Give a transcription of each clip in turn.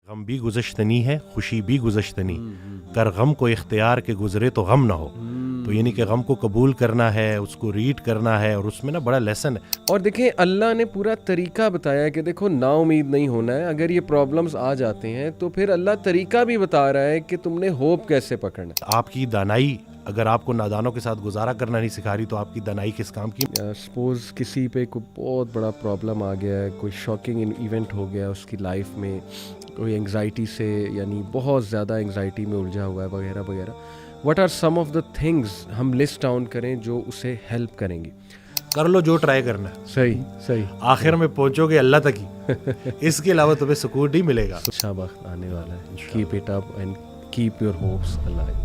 غم بھی گزشتنی ہے خوشی بھی گزشتنی، کر غم کو اختیار کے گزرے تو غم نہ ہو. تو یعنی کہ غم کو قبول کرنا ہے، اس کو ریڈ کرنا ہے، اور اس میں نا بڑا لیسن ہے. اور دیکھیں اللہ نے پورا طریقہ بتایا کہ دیکھو نا امید نہیں ہونا ہے. اگر یہ پرابلمز آ جاتے ہیں تو پھر اللہ طریقہ بھی بتا رہا ہے کہ تم نے ہوپ کیسے پکڑنا ہے. آپ کی دانائی اگر آپ کو نادانوں کے ساتھ گزارا کرنا نہیں سکھا رہی تو آپ کی دانائی کس کام کی؟ سپوز کسی پہ کوئی بہت بڑا پرابلم آ گیا ہے، کوئی شاکنگ ایونٹ ہو گیا اس کی لائف میں، کوئی انگزائٹی سے یعنی بہت زیادہ انگزائٹی میں الجھا ہوا ہے وغیرہ وغیرہ. What are some of the things ہم لسٹ ڈاؤن کریں جو اسے ہیلپ کریں گی؟ کر لو جو ٹرائی کرنا ہے، صحیح آخر میں پہنچو گے اللہ تک ہی. اس کے علاوہ تمہیں سکون نہیں ملے گا. اچھا وقت آنے والا ہے. Keep it up and keep your hopes alive.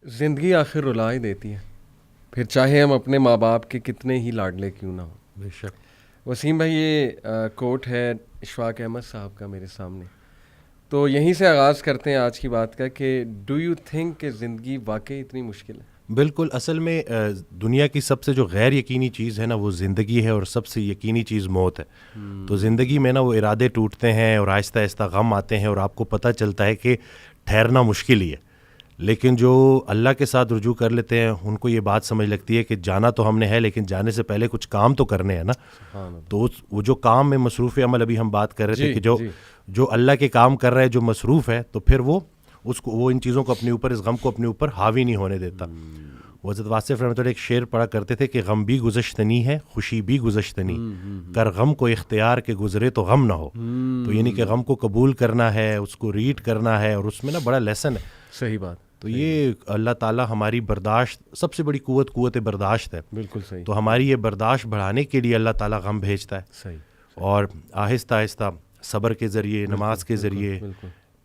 زندگی آخر رلا ہی دیتی ہے، پھر چاہے ہم اپنے ماں باپ کے کتنے ہی لاڈلے کیوں نہ ہوں. بے شک. وسیم بھائی یہ کوٹ ہے اشفاق احمد صاحب کا میرے سامنے، تو یہیں سے آغاز کرتے ہیں آج کی بات کا کہ ڈو یو تھنک کہ زندگی واقعی اتنی مشکل ہے؟ بالکل. اصل میں دنیا کی سب سے جو غیر یقینی چیز ہے نا وہ زندگی ہے، اور سب سے یقینی چیز موت ہے. تو زندگی میں نا وہ ارادے ٹوٹتے ہیں اور آہستہ آہستہ غم آتے ہیں، اور آپ کو پتہ چلتا ہے کہ ٹھہرنا مشکل ہی ہے. لیکن جو اللہ کے ساتھ رجوع کر لیتے ہیں ان کو یہ بات سمجھ لگتی ہے کہ جانا تو ہم نے ہے، لیکن جانے سے پہلے کچھ کام تو کرنے ہیں نا. تو وہ جو کام میں مصروف عمل ابھی ہم بات کر رہے تھے کہ جو اللہ کے کام کر رہا ہے، جو مصروف ہے، تو پھر وہ ان چیزوں کو اپنے اوپر، اس غم کو اپنے اوپر حاوی نہیں ہونے دیتا. وہ حضرت واصف رحمۃ اللہ ایک شعر پڑھا کرتے تھے کہ غم بھی گزشتنی ہے خوشی بھی گزشتنی، کر غم کو اختیار کے گزرے تو غم نہ ہو. تو یعنی کہ غم کو قبول کرنا ہے، اس کو ریڈ کرنا ہے، اور اس میں نا بڑا لیسن ہے. صحیح بات. تو یہ اللہ تعالیٰ ہماری برداشت، سب سے بڑی قوت برداشت ہے. بالکل صحیح. تو ہماری یہ برداشت بڑھانے کے لیے اللہ تعالیٰ غم بھیجتا ہے. صحیح. اور آہستہ آہستہ صبر کے ذریعے، نماز کے ذریعے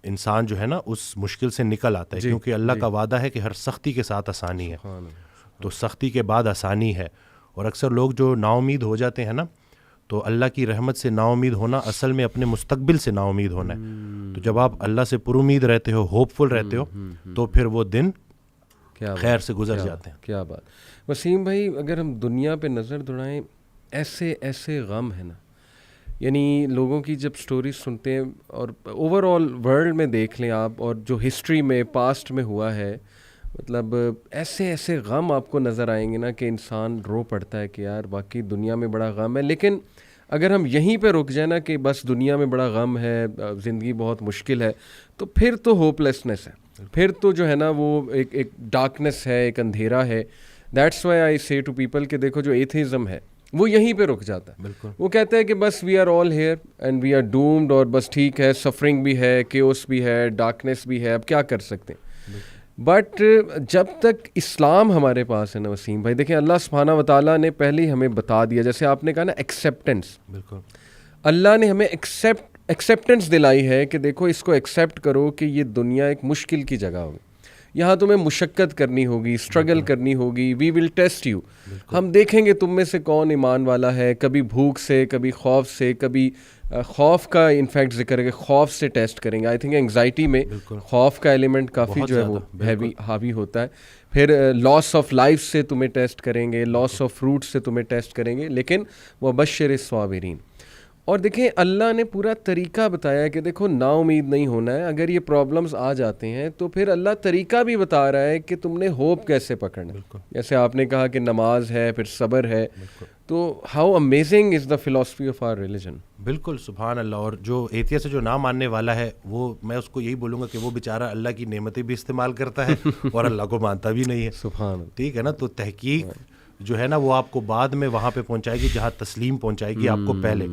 انسان جو ہے نا اس مشکل سے نکل آتا ہے. کیونکہ اللہ کا وعدہ ہے کہ ہر سختی کے ساتھ آسانی ہے. تو سختی کے بعد آسانی ہے. اور اکثر لوگ جو نا امید ہو جاتے ہیں نا، تو اللہ کی رحمت سے نا امید ہونا اصل میں اپنے مستقبل سے نا امید ہونا ہے. تو جب آپ اللہ سے پر امید رہتے ہو، ہوپ فل رہتے ہو، تو پھر وہ دن خیر سے گزر جاتے ہیں. کیا بات. وسیم بھائی اگر ہم دنیا پہ نظر دوڑائیں، ایسے غم ہے نا، یعنی لوگوں کی جب سٹوریز سنتے ہیں اور اوور آل ورلڈ میں دیکھ لیں آپ، اور جو ہسٹری میں پاسٹ میں ہوا ہے، مطلب ایسے غم آپ کو نظر آئیں گے نا کہ انسان رو پڑتا ہے کہ یار واقعی دنیا میں بڑا غم ہے. لیکن اگر ہم یہیں پہ رک جائیں نا کہ بس دنیا میں بڑا غم ہے، زندگی بہت مشکل ہے، تو پھر تو ہوپ لیسنس ہے، پھر تو جو ہے نا وہ ایک ڈارکنیس ہے، ایک اندھیرا ہے. دیٹس وائی آئی سے ٹو پیپل کہ دیکھو جو ایتھیزم ہے وہ یہیں پہ رک جاتا ہے. بالکل. وہ کہتا ہے کہ بس we are all here and we are doomed, اور بس ٹھیک ہے، سفرنگ بھی ہے، کیوس بھی ہے، ڈارکنیس بھی ہے، اب کیا کر سکتے ہیں. بٹ جب تک اسلام ہمارے پاس ہے نا وسیم بھائی، دیکھیں اللہ سبحانہ و تعالیٰ نے پہلے ہی ہمیں بتا دیا، جیسے آپ نے کہا نا ایکسیپٹنس. بالکل. اللہ نے ہمیں ایکسیپٹنس دلائی ہے کہ دیکھو اس کو ایکسیپٹ کرو کہ یہ دنیا ایک مشکل کی جگہ ہوگی، یہاں تمہیں مشقت کرنی ہوگی، اسٹرگل کرنی ہوگی. وی ول ٹیسٹ یو. ہم دیکھیں گے تم میں سے کون ایمان والا ہے. کبھی بھوک سے، کبھی خوف سے، کبھی خوف کا انفیکٹ ذکر ہے کہ خوف سے ٹیسٹ کریں گے. آئی تھنک انگزائٹی میں خوف کا ایلیمنٹ کافی جو ہے وہ حاوی ہوتا ہے. پھر لاس آف لائف سے تمہیں ٹیسٹ کریں گے، لاس آف فروٹ سے تمہیں ٹیسٹ کریں گے. لیکن وبشر الصابرین. اور دیکھیں اللہ نے پورا طریقہ بتایا کہ دیکھو نا امید نہیں ہونا ہے. اگر یہ پرابلمز آ جاتے ہیں تو پھر اللہ طریقہ بھی بتا رہا ہے کہ تم نے ہوپ کیسے پکڑنا ہے. جیسے آپ نے کہا کہ نماز ہے، پھر صبر ہے. تو how amazing is the philosophy of our religion. بالکل سبحان اللہ. اور جو ایتھیسٹ سے جو نہ ماننے والا ہے، وہ میں اس کو یہی بولوں گا کہ وہ بیچارہ اللہ کی نعمتیں بھی استعمال کرتا ہے اور اللہ کو مانتا بھی نہیں ہے. سبحان اللہ. ٹھیک ہے نا. تو تحقیق جو ہے نا وہ آپ کو بعد میں وہاں پہ پہنچائے گی جہاں تسلیم پہنچائے گی آپ کو پہلے.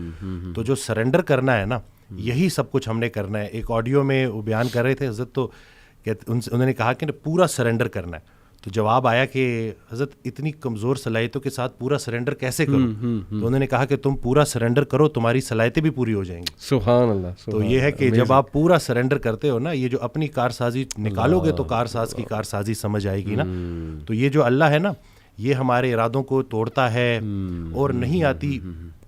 تو جو سرنڈر کرنا ہے نا، یہی سب کچھ ہم نے کرنا ہے. ایک آڈیو میں وہ بیان کر رہے تھے حضرت، تو انہوں نے کہا کہ پورا سرنڈر کرنا ہے. تو جواب آیا کہ حضرت اتنی کمزور صلاحیتوں کے ساتھ پورا سرنڈر کیسے کرو؟ تو انہوں نے کہا کہ تم پورا سرنڈر کرو، تمہاری صلاحیتیں بھی پوری ہو جائیں گی. سبحان اللہ. تو یہ ہے کہ جب آپ پورا سرنڈر کرتے ہو نا، یہ جو اپنی کارسازی نکالو گے تو کارساز کی کارسازی سمجھ آئے گی نا. تو یہ جو اللہ ہے نا، یہ ہمارے ارادوں کو توڑتا ہے، اور نہیں آتی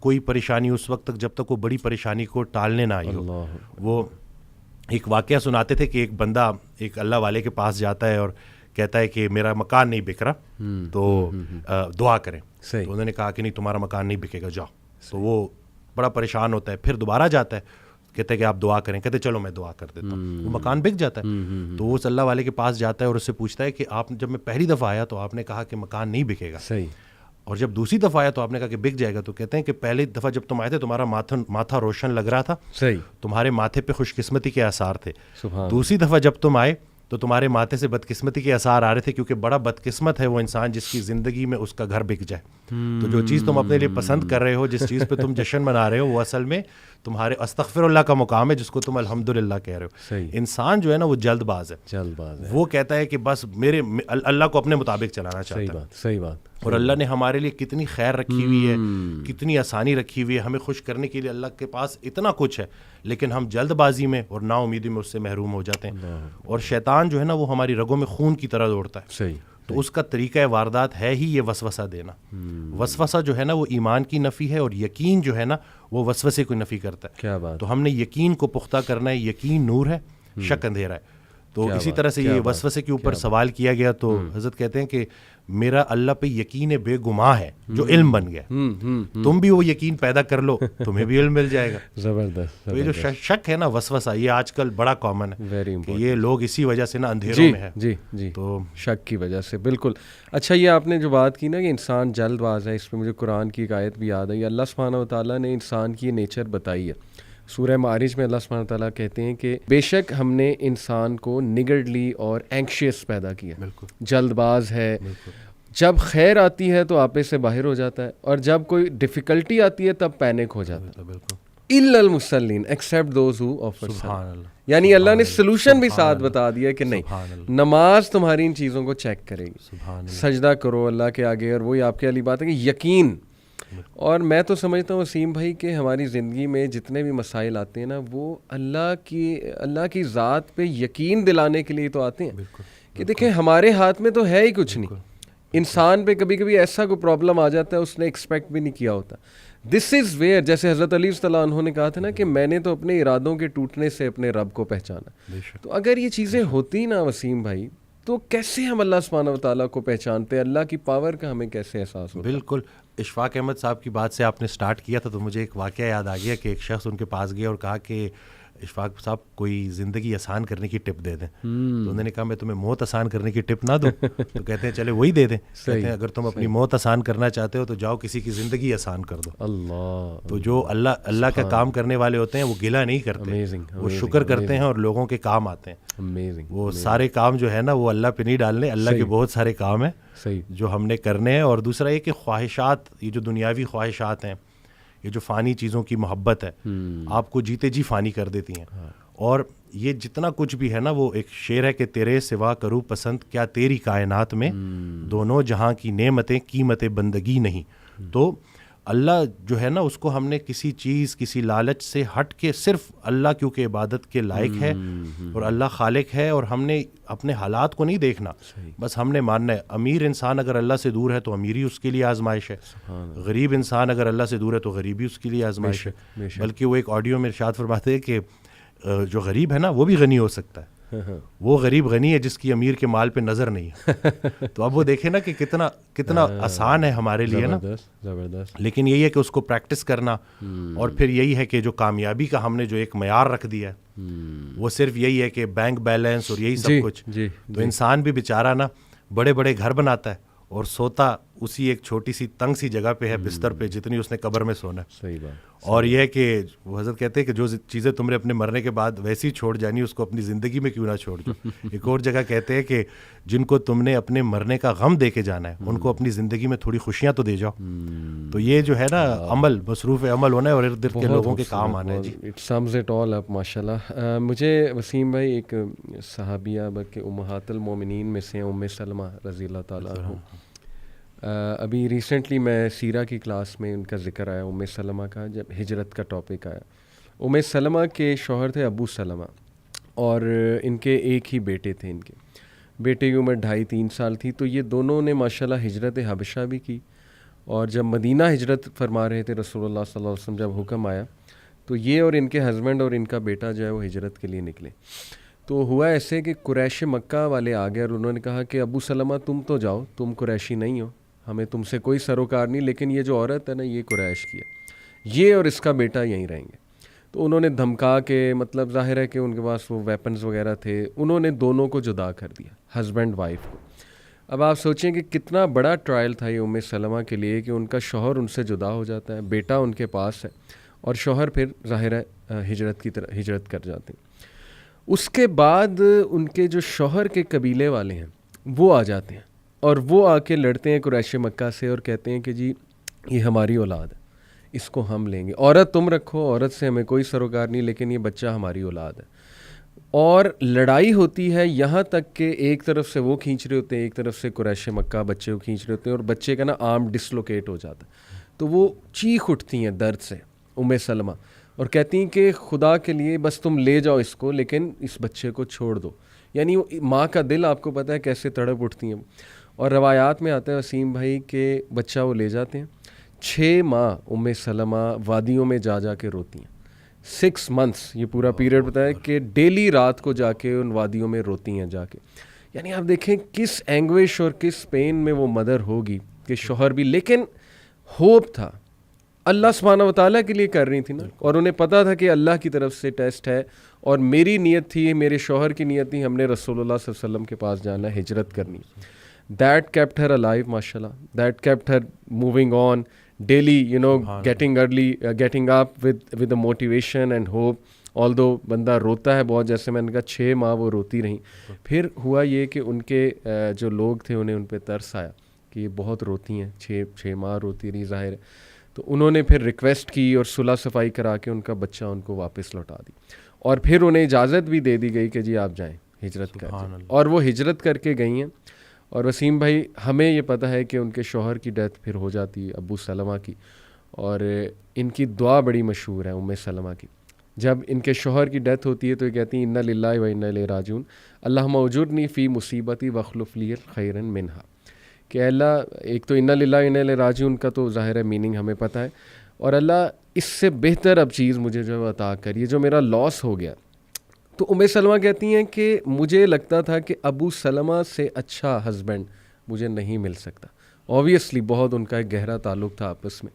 کوئی پریشانی اس وقت تک جب تک وہ بڑی پریشانی کو ٹالنے نہ آئی ہو. وہ ایک واقعہ سناتے تھے کہ ایک بندہ ایک اللہ والے کے پاس جاتا ہے اور کہتا ہے کہ میرا مکان نہیں بک رہا، تو دعا کریں. تو انہوں نے کہا کہ نہیں تمہارا مکان نہیں بکے گا، جاؤ. تو وہ بڑا پریشان ہوتا ہے, پھر دوبارہ جاتا ہے, کہتے ہیں کہ آپ دعا کریں, کہتے چلو میں دعا کر دیتا ہوں, وہ مکان بک جاتا ہے. تو وہ اس اللہ والے کے پاس جاتا ہے اور اس سے پوچھتا ہے کہ آپ جب میں پہلی دفعہ آیا تو آپ نے کہا کہ مکان نہیں بکے گا, صحیح, اور جب دوسری دفعہ آیا تو آپ نے کہا کہ بک جائے گا. تو کہتے ہیں کہ پہلی دفعہ جب تم آئے تھے تمہارا ماتھا روشن لگ رہا تھا, صحیح, تمہارے ماتھے پہ خوش قسمتی کے آثار تھے. سبحان. دوسری دفعہ جب تم آئے تو تمہارے ماتھے سے بدقسمتی کے آثار آ رہے تھے, کیونکہ بڑا بدقسمت ہے وہ انسان جس کی زندگی میں اس کا گھر بک جائے. تو جو چیز تم اپنے لیے پسند کر رہے ہو, جس چیز پہ تم جشن منا رہے ہو, وہ اصل میں تمہارے استغفر اللہ کا مقام ہے, جس کو تم الحمدللہ کہہ رہے ہو. صحیح. انسان جو ہے نا وہ جلد باز ہے, وہ کہتا ہے کہ بس میرے اللہ کو اپنے مطابق چلانا چاہتا ہے. صحیح بات. اور اللہ نے ہمارے لیے کتنی خیر رکھی ہوئی ہے, کتنی آسانی رکھی ہوئی ہے, ہمیں خوش کرنے کے لیے اللہ کے پاس اتنا کچھ ہے, لیکن ہم جلد بازی میں اور نا امیدی میں اس سے محروم ہو جاتے ہیں. اور شیطان جو ہے نا وہ ہماری رگوں میں خون کی طرح دوڑتا ہے. صحیح. تو اس کا طریقہ واردات ہے ہی یہ وسوسہ دینا. وسوسہ جو ہے نا وہ ایمان کی نفی ہے, اور یقین جو ہے نا وہ وسوسے کو نفی کرتا ہے. کیا بات. تو ہم نے یقین کو پختہ کرنا ہے, یقین نور ہے, شک اندھیرا ہے. تو اسی طرح سے یہ وسوسے کے اوپر سوال کیا گیا, تو حضرت کہتے ہیں کہ میرا اللہ پہ یقین بے گماں ہے جو علم بن گیا. تم بھی وہ یقین پیدا کر لو, تمہیں بھی علم مل جائے گا. زبردست. تو یہ جو شک ہے نا وسوسہ, یہ آج کل بڑا کامن ہے کہ یہ لوگ اسی وجہ سے نا اندھیروں میں ہے. جی تو شک کی وجہ سے. بالکل. اچھا, یہ آپ نے جو بات کی نا کہ انسان جلد باز ہے, اس پہ مجھے قرآن کی ایک آیت بھی یاد ہے. اللہ سبحانہ و تعالیٰ نے انسان کی نیچر بتائی ہے. سورہ معارج میں اللہ سبحانہ تعالیٰ کہتے ہیں کہ بے شک ہم نے انسان کو نگرڈلی اور اینکشیس پیدا کیا, جلد باز ہے. جب خیر آتی ہے تو آپے سے باہر ہو جاتا ہے, اور جب کوئی ڈیفیکلٹی آتی ہے تب پینک ہو جاتا ہے. الا المصلین ایکسیپٹ دوز ہو آفر. یعنی اللہ نے سلوشن بھی ساتھ بتا دیا کہ نہیں, نماز تمہاری ان چیزوں کو چیک کرے گی, سجدہ کرو اللہ کے آگے, اور وہی آپ کے علی بات ہے کہ یقین. اور میں تو سمجھتا ہوں وسیم بھائی کہ ہماری زندگی میں جتنے بھی مسائل آتے ہیں نا, وہ اللہ کی ذات پہ یقین دلانے کے لیے تو آتے ہیں کہ دیکھیں ہمارے ہاتھ میں تو ہے ہی کچھ نہیں. انسان پہ کبھی کبھی ایسا کوئی پرابلم آ جاتا ہے اس نے ایکسپیکٹ بھی نہیں کیا ہوتا. دس از ویئر, جیسے حضرت علی صلی اللہ عنہ نے کہا تھا نا کہ میں نے تو اپنے ارادوں کے ٹوٹنے سے اپنے رب کو پہچانا. تو اگر یہ چیزیں ہوتی نا وسیم بھائی, تو کیسے ہم اللہ سبحانہ و تعالیٰ کو پہچانتے, اللہ کی پاور کا ہمیں کیسے احساس ہوتا؟ بالکل. اشفاق احمد صاحب کی بات سے آپ نے سٹارٹ کیا تھا, تو مجھے ایک واقعہ یاد آ گیا کہ ایک شخص ان کے پاس گیا اور کہا کہ اشفاق صاحب کوئی زندگی آسان کرنے کی ٹپ دے دیں. تو انہوں نے کہا میں تمہیں موت آسان کرنے کی ٹپ نہ دوں. تو کہتے ہیں چلے وہی دے دیں. کہتے ہیں اگر تم اپنی موت آسان کرنا چاہتے ہو تو جاؤ کسی کی زندگی آسان کر دو. اللہ. تو جو اللہ کا کام کرنے والے ہوتے ہیں وہ گلہ نہیں کرتے, وہ شکر کرتے ہیں اور لوگوں کے کام آتے ہیں. وہ سارے کام جو ہے نا وہ اللہ پہ نہیں ڈالنے, اللہ کے بہت سارے کام ہیں جو ہم نے کرنے ہیں. اور دوسرا یہ کہ خواہشات, یہ جو دنیاوی خواہشات ہیں, یہ جو فانی چیزوں کی محبت ہے, آپ کو جیتے جی فانی کر دیتی ہیں. اور یہ جتنا کچھ بھی ہے نا, وہ ایک شعر ہے کہ تیرے سوا کروں پسند کیا تیری کائنات میں, دونوں جہاں کی نعمتیں قیمت بندگی نہیں. تو اللہ جو ہے نا اس کو ہم نے کسی چیز, کسی لالچ سے ہٹ کے صرف اللہ کیونکہ عبادت کے لائق ہے اور اللہ خالق ہے, اور ہم نے اپنے حالات کو نہیں دیکھنا, بس ہم نے ماننا ہے. امیر انسان اگر اللہ سے دور ہے تو امیری اس کے لیے آزمائش ہے, غریب انسان اگر اللہ سے دور ہے تو غریبی اس کے لیے آزمائش ہے. بلکہ وہ ایک آڈیو میں ارشاد فرماتے ہیں کہ جو غریب ہے نا وہ بھی غنی ہو سکتا ہے. وہ غریب غنی ہے جس کی امیر کے مال پہ نظر نہیں ہے. تو اب وہ دیکھیں نا کہ کتنا آسان ہے ہمارے لیے نا. لیکن یہی ہے کہ اس کو پریکٹس کرنا, اور پھر یہی ہے کہ جو کامیابی کا ہم نے جو ایک معیار رکھ دیا ہے وہ صرف یہی ہے کہ بینک بیلنس اور یہی سب کچھ. تو انسان بھی بیچارہ نا بڑے بڑے گھر بناتا ہے اور سوتا اسی ایک چھوٹی سی تنگ سی جگہ پہ ہے, بستر پہ, جتنی اس نے قبر میں سونا ہے. صحیح بات. اور یہ ہے کہ وہ حضرت کہتے ہیں کہ جو چیزیں تم نے اپنے مرنے کے بعد ویسی چھوڑ جانی اس کو اپنی زندگی میں کیوں نہ چھوڑ دو. ایک اور جگہ کہتے ہیں کہ جن کو تم نے اپنے مرنے کا غم دے کے جانا ہے ان کو اپنی زندگی میں تھوڑی خوشیاں تو دے جاؤ. تو یہ جو ہے نا عمل, مصروف عمل ہونا ہے اور ارد گرد کے لوگوں کے کام آنا ہے. جی اٹ سمز اٹ آل اپ ماشاءاللہ. مجھے وسیم بھائی ایک صحابیہ بلکہ امہات المومنین میں سے ام سلمہ رضی اللہ تعالیٰ عنہ, ابھی ریسنٹلی میں سیرہ کی کلاس میں ان کا ذکر آیا ام سلمہ کا, جب ہجرت کا ٹاپک آیا. ام سلمہ کے شوہر تھے ابو سلمہ, اور ان کے ایک ہی بیٹے تھے. ان کے بیٹے کی عمر 2.5-3 سال تھی. تو یہ دونوں نے ماشاءاللہ ہجرت حبشہ بھی کی, اور جب مدینہ ہجرت فرما رہے تھے رسول اللہ صلی اللہ علیہ وسلم, جب حکم آیا تو یہ اور ان کے ہسبینڈ اور ان کا بیٹا جو ہے وہ ہجرت کے لیے نکلے. تو ہوا ایسے کہ قریش مکہ والے آ گئے اور انہوں نے کہا کہ ابو سلمہ تم تو جاؤ, تم قریشی نہیں ہو, ہمیں تم سے کوئی سروکار نہیں, لیکن یہ جو عورت ہے نا یہ قریش کی ہے, یہ اور اس کا بیٹا یہیں رہیں گے. تو انہوں نے دھمکا کے, مطلب ظاہر ہے کہ ان کے پاس وہ ویپنز وغیرہ تھے, انہوں نے دونوں کو جدا کر دیا, ہسبینڈ وائف کو. اب آپ سوچیں کہ کتنا بڑا ٹرائل تھا یہ ام سلمہ کے لیے کہ ان کا شوہر ان سے جدا ہو جاتا ہے, بیٹا ان کے پاس ہے, اور شوہر پھر ظاہر ہے ہجرت کر جاتے ہیں. اس کے بعد ان کے جو شوہر کے قبیلے والے ہیں وہ آ جاتے ہیں, اور وہ آ کے لڑتے ہیں قریش مکہ سے اور کہتے ہیں کہ جی یہ ہماری اولاد ہے, اس کو ہم لیں گے, عورت تم رکھو, عورت سے ہمیں کوئی سروکار نہیں, لیکن یہ بچہ ہماری اولاد ہے. اور لڑائی ہوتی ہے یہاں تک کہ ایک طرف سے وہ کھینچ رہے ہوتے ہیں, ایک طرف سے قریش مکہ بچے کو کھینچ رہے ہوتے ہیں, اور بچے کا نا آرم ڈسلوکیٹ ہو جاتا ہے. تو وہ چیخ اٹھتی ہیں درد سے ام سلمہ, اور کہتی ہیں کہ خدا کے لیے بس تم لے جاؤ اس کو, لیکن اس بچے کو چھوڑ دو. یعنی ماں کا دل آپ کو پتہ ہے کیسے تڑپ اٹھتی ہیں. اور روایات میں آتا ہے وسیم بھائی کہ بچہ وہ لے جاتے ہیں, 6 ماہ ام سلمہ وادیوں میں جا جا کے روتی ہیں, 6 months, یہ پورا پیریڈ بتایا کہ ڈیلی رات کو جا کے ان وادیوں میں روتی ہیں جا کے. یعنی آپ دیکھیں کس اینگوش اور کس پین میں وہ مدر ہوگی کہ شوہر بھی, لیکن ہوپ تھا, اللہ سبحانہ و تعالیٰ کے لیے کر رہی تھی نا, اور انہیں پتہ تھا کہ اللہ کی طرف سے ٹیسٹ ہے, اور میری نیت تھی, میرے شوہر کی نیت تھی, ہم نے رسول اللہ صلی اللہ علیہ وسلم کے پاس جانا ہے, ہجرت کرنی. That kept her alive, mashallah. That kept her moving on daily, getting up with the motivation and hope. Although بندہ روتا ہے بہت, جیسے میں نے کہا 6 ماہ وہ روتی رہیں. پھر ہوا یہ کہ ان کے جو لوگ تھے انہیں ان پہ ترس آیا کہ یہ بہت روتی ہیں, 6 ماہ روتی رہی ظاہر ہے. تو انہوں نے پھر ریکویسٹ کی اور صلح صفائی کرا کے ان کا بچہ ان کو واپس لوٹا دی, اور پھر انہیں اجازت بھی دے دی گئی کہ جی آپ جائیں, ہجرت کر جائیں. اور وہ ہجرت کر کے گئی ہیں. اور وسیم بھائی ہمیں یہ پتہ ہے کہ ان کے شوہر کی ڈیتھ پھر ہو جاتی ہے, ابو سلمہ کی, اور ان کی دعا بڑی مشہور ہے ام سلمہ کی. جب ان کے شوہر کی ڈیتھ ہوتی ہے تو یہ کہتی ہیں انا للہ و انا الیہ راجعون, اللہم اجرنی فی مصیبتی واخلف لی خیرا منہا. کہ اللہ, ایک تو انا للہ و انا الیہ راجعون کا تو ظاہر ہے میننگ ہمیں پتہ ہے, اور اللہ اس سے بہتر اب چیز مجھے جو عطا کریے, جو میرا لاس ہو گیا. تو ام سلمہ کہتی ہیں کہ مجھے لگتا تھا کہ ابو سلمہ سے اچھا ہسبینڈ مجھے نہیں مل سکتا. اوبویسلی بہت ان کا ایک گہرا تعلق تھا آپس میں,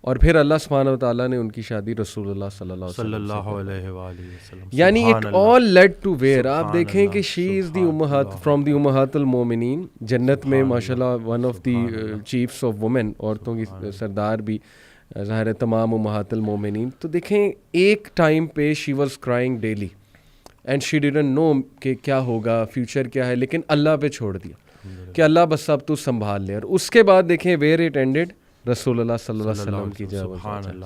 اور پھر اللہ سبحانہ و تعالیٰ نے ان کی شادی رسول اللہ صلی اللہ علیہ وسلم. یعنی it all lead to where, آپ دیکھیں کہ شی از دی امہات فرام دی امہات المومنین, جنت میں ماشاءاللہ one of the chiefs of women, عورتوں کی سردار بھی ظاہر ہے تمام امہات المومنین. تو دیکھیں ایک ٹائم پہ she was crying daily and she didn't know کہ کیا ہوگا, فیوچر کیا ہے, لیکن اللہ پہ چھوڑ دیا کہ اللہ بس اب تو سنبھال لے. اور اس کے بعد دیکھیں ویئر اٹ اینڈڈ, رسول اللہ صلی اللہ علیہ وسلم کی جواب. سبحان اللہ.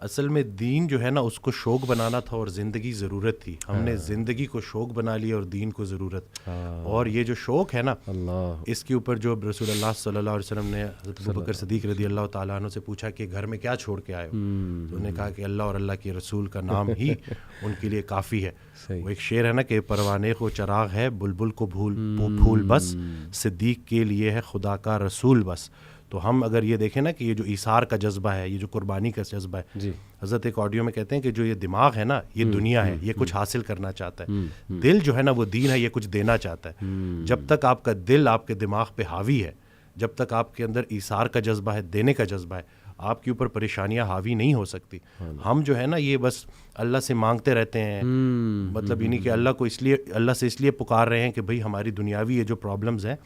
اصل میں دین جو ہے نا اس کو شوق بنانا تھا, اور زندگی ضرورت تھی. ہم نے زندگی کو شوق بنا لیا اور دین کو ضرورت. اور یہ جو شوق ہے نا اس کے اوپر جو رسول اللہ صلی اللہ علیہ وسلم نے حضرت ابوبکر صدیق رضی اللہ تعالیٰ عنہ سے پوچھا کہ گھر میں کیا چھوڑ کے آئے ہو, تو انہوں نے کہا کہ اللہ اور اللہ کے رسول کا نام ہی ان کے لیے کافی ہے. وہ ایک شعر ہے نا کہ پروانے کو چراغ ہے, بلبل کو پھول بس, صدیق کے لیے ہے خدا کا رسول بس. تو ہم اگر یہ دیکھیں نا کہ یہ جو ایثار کا جذبہ ہے, یہ جو قربانی کا جذبہ ہے, جی حضرت ایک آڈیو میں کہتے ہیں کہ جو یہ دماغ ہے نا یہ دنیا ہے, یہ کچھ حاصل کرنا چاہتا ہے. دل جو ہے نا وہ دین ہے, یہ کچھ دینا چاہتا ہے. جب تک آپ کا دل آپ کے دماغ پہ حاوی ہے, جب تک آپ کے اندر ایثار کا جذبہ ہے, دینے کا جذبہ ہے, آپ کے اوپر پریشانیاں حاوی نہیں ہو سکتی. ہم جو ہے نا یہ بس اللہ سے مانگتے رہتے ہیں, مطلب یعنی کہ اللہ سے اس لیے پکار رہے ہیں کہ بھئی ہماری دنیاوی یہ جو پرابلمز ہیں.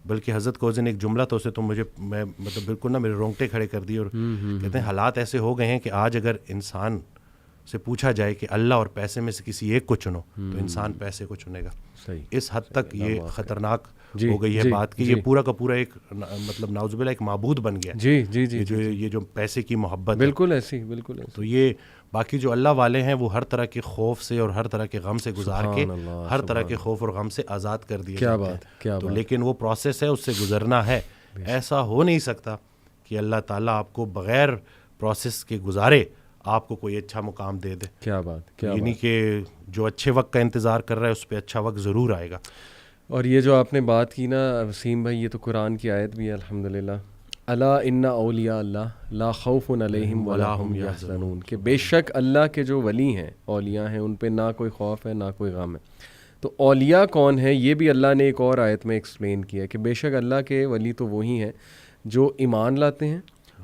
بلکہ حضرت کو اس دن ایک جملہ تو اسے تو میں مطلب بالکل نا میرے رونگٹے کھڑے کر دیے, اور کہتے ہیں حالات ایسے ہو گئے ہیں کہ آج اگر انسان سے پوچھا جائے کہ اللہ اور پیسے میں سے کسی ایک کو چنو تو انسان پیسے کو چنے گا. اس حد تک یہ خطرناک ہو گئی ہے بات کہ یہ پورا کا پورا ایک مطلب نعوذ باللہ ایک معبود بن گیا. یہ جو پیسے کی محبت بالکل ایسی, بالکل. تو یہ باقی جو اللہ والے ہیں وہ ہر طرح کے خوف سے اور ہر طرح کے غم سے گزار کے ہر طرح کے خوف اور غم سے آزاد کر دیے جاتے ہیں. تو لیکن وہ پروسیس ہے, اس سے گزرنا ہے. ایسا ہو نہیں سکتا کہ اللہ تعالیٰ آپ کو بغیر پروسیس کے گزارے آپ کو کوئی اچھا مقام دے دے. کیا بات, یعنی کہ جو اچھے وقت کا انتظار کر رہا ہے اس پہ اچھا وقت ضرور آئے گا. اور یہ جو آپ نے بات کی نا وسیم بھائی, یہ تو قرآن کی آیت بھی ہے الحمدللہ, الا ان اولیاء اللہ لا خوف علیہم ولا هم یحزنون, کہ بے شک اللہ کے جو ولی ہیں, اولیاء ہیں, ان پہ نہ کوئی خوف ہے نہ کوئی غم ہے. تو اولیاء کون ہیں یہ بھی اللہ نے ایک اور آیت میں ایکسپلین کیا کہ بے شک اللہ کے ولی تو وہی ہیں جو ایمان لاتے ہیں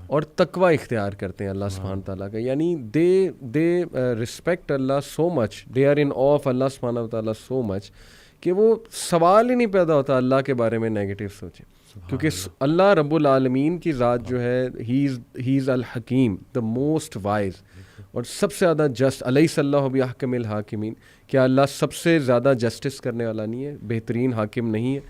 اور تقوی اختیار کرتے ہیں اللہ سبحانہ تعالیٰ کا. یعنی دے رسپیکٹ اللہ so much, they are in awe of اللہ سبحانہ تعالیٰ سو مچ کہ وہ سوال ہی نہیں پیدا ہوتا اللہ کے بارے میں نیگیٹو سوچیں, کیونکہ اللہ رب العالمین کی ذات جو ہے ہی از الحکیم, دا موسٹ وائز, اور سب سے زیادہ جسٹ. الیس اللہ بأحکم الحاکمین, کیا اللہ سب سے زیادہ جسٹس کرنے والا نہیں ہے, بہترین حاکم نہیں ہے؟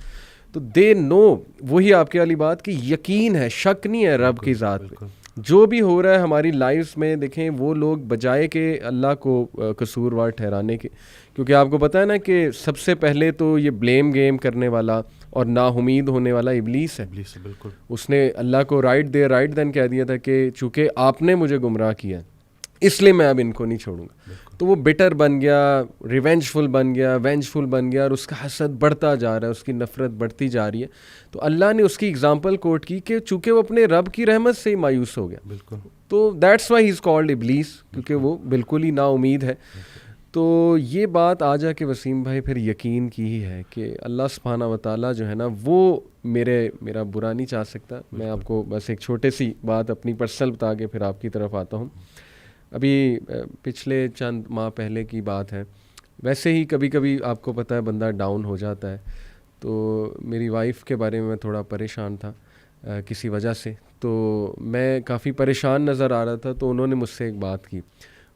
تو دے نو, وہی آپ کے والی بات کہ یقین ہے, شک نہیں ہے رب کی ذات پہ. جو بھی ہو رہا ہے ہماری لائفز میں, دیکھیں وہ لوگ بجائے کہ اللہ کو قصوروار ٹھہرانے کے, کیونکہ آپ کو پتہ ہے نا کہ سب سے پہلے تو یہ بلیم گیم کرنے والا اور نا امید ہونے والا ابلیس ہے. بالکل. اس نے اللہ کو رائٹ دین کہہ دیا تھا کہ چونکہ آپ نے مجھے گمراہ کیا اس لیے میں اب ان کو نہیں چھوڑوں گا. تو وہ بٹر بن گیا, ریونجفل بن گیا, وینجفل بن گیا, اور اس کا حسد بڑھتا جا رہا ہے, اس کی نفرت بڑھتی جا رہی ہے. تو اللہ نے اس کی اگزامپل کوٹ کی کہ چونکہ وہ اپنے رب کی رحمت سے ہی مایوس ہو گیا, بالکل, تو that's why he is called ابلیس, کیونکہ وہ بالکل ہی نا امید ہے. تو یہ بات آ جا کہ وسیم بھائی پھر یقین کی ہی ہے کہ اللہ سبحانہ و تعالیٰ جو ہے نا وہ میرا برا نہیں چاہ سکتا. میں آپ کو بس ایک چھوٹے سی بات اپنی پرسنل بتا کے پھر آپ کی طرف آتا ہوں. ابھی پچھلے چند ماہ پہلے کی بات ہے, ویسے ہی کبھی کبھی آپ کو پتہ ہے بندہ ڈاؤن ہو جاتا ہے. تو میری وائف کے بارے میں تھوڑا پریشان تھا کسی وجہ سے, تو میں کافی پریشان نظر آ رہا تھا. تو انہوں نے مجھ سے ایک بات کی,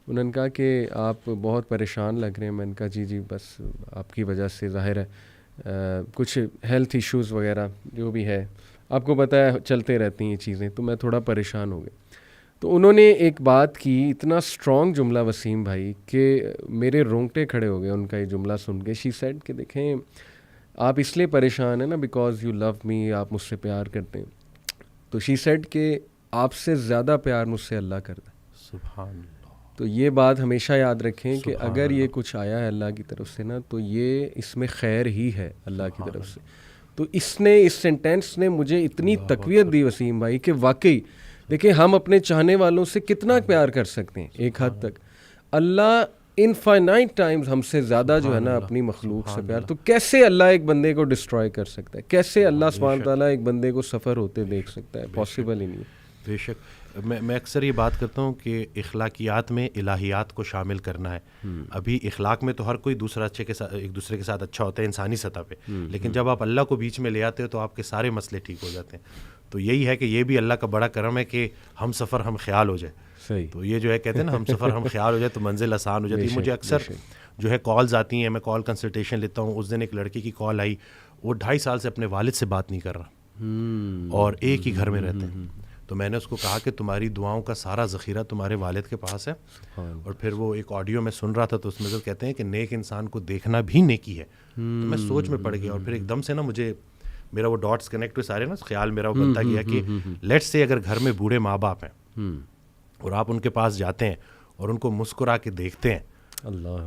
انہوں نے کہا کہ آپ بہت پریشان لگ رہے ہیں. میں نے کہا جی بس آپ کی وجہ سے ظاہر ہے کچھ ہیلتھ ایشوز وغیرہ جو بھی ہے, آپ کو پتہ ہے چلتے رہتی ہیں یہ چیزیں, تو میں تھوڑا پریشان ہو گیا. تو انہوں نے ایک بات کی, اتنا اسٹرانگ جملہ وسیم بھائی کہ میرے رونگٹے کھڑے ہو گئے ان کا یہ جملہ سن کے. شی سیڈ کہ دیکھیں آپ اس لیے پریشان ہیں نا بیکاز یو لو می, آپ مجھ سے پیار کرتے ہیں. تو شی سیڈ کہ آپ سے زیادہ پیار مجھ سے اللہ کرتا ہے. سبحان اللہ. تو یہ بات ہمیشہ یاد رکھیں کہ اگر یہ کچھ آیا ہے اللہ کی طرف سے نا, تو یہ اس میں خیر ہی ہے اللہ کی طرف سے. تو اس سینٹینس نے مجھے اتنی تقویت دی وسیم بھائی کہ واقعی دیکھیں ہم اپنے چاہنے والوں سے کتنا پیار کر سکتے ہیں ایک حد تک, اللہ انفائنائٹ ٹائمز ہم سے زیادہ جو ہے نا اپنی مخلوق سے پیار. تو کیسے اللہ ایک بندے کو ڈسٹروائے کر سکتا ہے, کیسے اللہ سبحانہ تعالیٰ ایک بندے کو سفر ہوتے دیکھ سکتا ہے؟ پاسبل ہی نہیں ہے. بے شک. میں اکثر یہ بات کرتا ہوں کہ اخلاقیات میں الہیات کو شامل کرنا ہے. ابھی اخلاق میں تو ہر کوئی ایک دوسرے کے ساتھ اچھا ہوتا ہے انسانی سطح پہ, لیکن جب آپ اللہ کو بیچ میں لے آتے ہو تو آپ کے سارے مسئلے ٹھیک ہو جاتے ہیں. تو یہی ہے کہ یہ بھی اللہ کا بڑا کرم ہے کہ ہم سفر ہم خیال ہو جائے. صحیح. تو یہ جو ہے کہتے ہیں نا ہم سفر ہم خیال ہو جائے تو منزل آسان ہو جاتی ہے. مجھے اکثر جو ہے کالز آتی ہیں, میں کال کنسلٹیشن لیتا ہوں. اس دن ایک لڑکی کی کال آئی, وہ 2.5 سال سے اپنے والد سے بات نہیں کر رہا اور ایک ہی گھر میں رہتے ہیں. تو میں نے اس کو کہا کہ تمہاری دعاؤں کا سارا ذخیرہ تمہارے والد کے پاس ہے. اور پھر وہ ایک آڈیو میں سن رہا تھا, تو اس میں کہتے ہیں کہ نیک انسان کو دیکھنا بھی نیکی ہے. تو میں سوچ میں پڑ گیا, اور پھر ایک دم سے نا مجھے میرا وہ ڈاٹس کنیکٹ ہوئے سارے نا, خیال میرا وہ بنتا گیا کہ لیٹس سے اگر گھر میں بوڑھے ماں باپ ہیں اور آپ ان کے پاس جاتے ہیں اور ان کو مسکرا کے دیکھتے ہیں,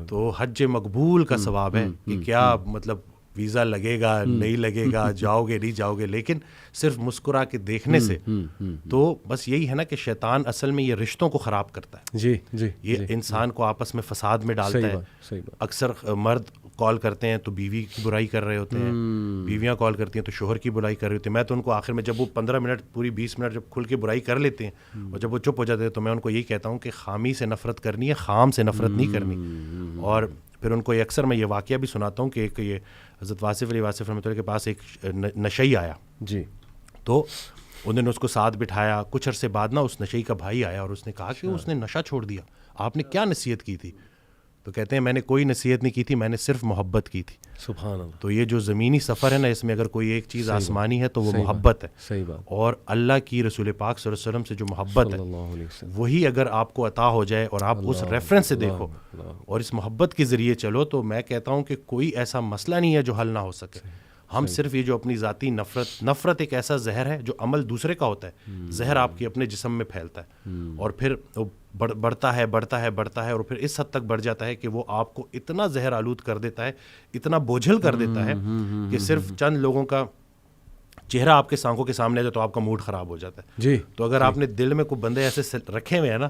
تو حج مقبول کا ثواب ہے. کہ کیا مطلب ویزا لگے گا نہیں لگے گا, جاؤ گے نہیں جاؤ گے, لیکن صرف مسکرا کے دیکھنے سے. تو بس یہی ہے نا کہ شیطان اصل میں یہ رشتوں کو خراب کرتا ہے. جی جی. یہ انسان کو آپس میں فساد میں ڈالتا ہے. اکثر مرد کال کرتے ہیں تو بیوی کی برائی کر رہے ہوتے ہیں, بیویاں کال کرتی ہیں تو شوہر کی برائی کر رہے ہوتے ہیں. میں تو ان کو آخر میں جب وہ 15 منٹ پوری 20 منٹ جب کھل کے برائی کر لیتے ہیں اور جب وہ چپ ہو جاتے ہیں, تو میں ان کو یہی کہتا ہوں کہ خامی سے نفرت کرنی ہے, خام سے نفرت نہیں کرنی. اور پھر ان کو اکثر میں یہ واقعہ بھی سناتا ہوں کہ ایک یہ حضرت واصف علی واصف رحمۃ اللہ کے پاس ایک نشئی آیا. جی. تو انہوں نے اس کو ساتھ بٹھایا. کچھ عرصے بعد نا اس نشئی کا بھائی آیا اور اس نے کہا کہ اس نے نشہ چھوڑ دیا, آپ نے کیا نصیحت کی تھی؟ تو کہتے ہیں میں نے کوئی نصیحت نہیں کی تھی, میں نے صرف محبت کی تھی. سبحان اللہ. تو یہ جو زمینی سفر ہے نا, اس میں اگر کوئی ایک چیز آسمانی ہے تو وہ محبت ہے. صحیح بات. اور اللہ کی رسول پاک صلی اللہ علیہ وسلم سے جو محبت ہے وہی اگر آپ کو عطا ہو جائے اور آپ اس ریفرنس سے دیکھو اور اس محبت کے ذریعے چلو, تو میں کہتا ہوں کہ کوئی ایسا مسئلہ نہیں ہے جو حل نہ ہو سکے. ہم صرف یہ جو اپنی ذاتی نفرت ایک ایسا زہر ہے جو عمل دوسرے کا ہوتا ہے, زہر آپ کے اپنے جسم میں پھیلتا ہے اور پھر بڑھتا ہے اور پھر اس حد تک بڑھ جاتا ہے کہ وہ آپ کو اتنا زہر آلود کر دیتا ہے, اتنا بوجھل کر دیتا ہے کہ صرف چند لوگوں کا چہرہ آپ کے آنکھوں کے سامنے آ جائے تو آپ کا موڈ خراب ہو جاتا ہے. جی. تو اگر آپ نے دل میں کوئی بندے ایسے رکھے ہوئے ہیں نا,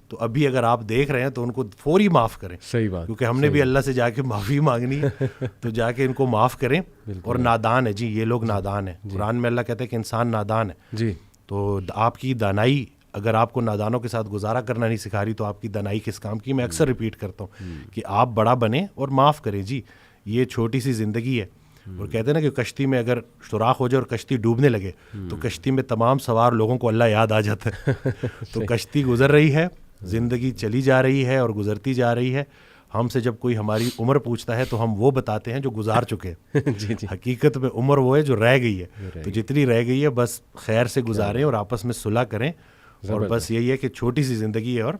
تو ابھی اگر آپ دیکھ رہے ہیں تو ان کو فوری معاف کریں. صحیح بات. کیونکہ ہم نے بھی اللہ سے جا کے معافی مانگنی ہے, تو جا کے ان کو معاف کریں. اور نادان ہے جی, یہ لوگ نادان ہیں. قرآن میں اللہ کہتا ہے کہ انسان نادان ہے. جی. تو آپ کی دانائی اگر آپ کو نادانوں کے ساتھ گزارا کرنا نہیں سکھا رہی تو آپ کی دانائی کس کام کی. میں اکثر ریپیٹ کرتا ہوں کہ آپ بڑا بنیں اور معاف کریں. جی یہ چھوٹی سی زندگی ہے, اور کہتے ہیں نا کہ کشتی میں اگر سوراخ ہو جائے اور کشتی ڈوبنے لگے تو کشتی میں تمام سوار لوگوں کو اللہ یاد آ جاتا ہے. تو کشتی گزر رہی ہے, زندگی چلی جا رہی ہے اور گزرتی جا رہی ہے. ہم سے جب کوئی ہماری عمر پوچھتا ہے تو ہم وہ بتاتے ہیں جو گزار چکے ہیں. حقیقت میں عمر وہ ہے جو رہ گئی ہے. تو جتنی رہ گئی ہے بس خیر سے گزاریں اور آپس میں صلح کریں, اور بس یہی ہے کہ چھوٹی سی زندگی ہے اور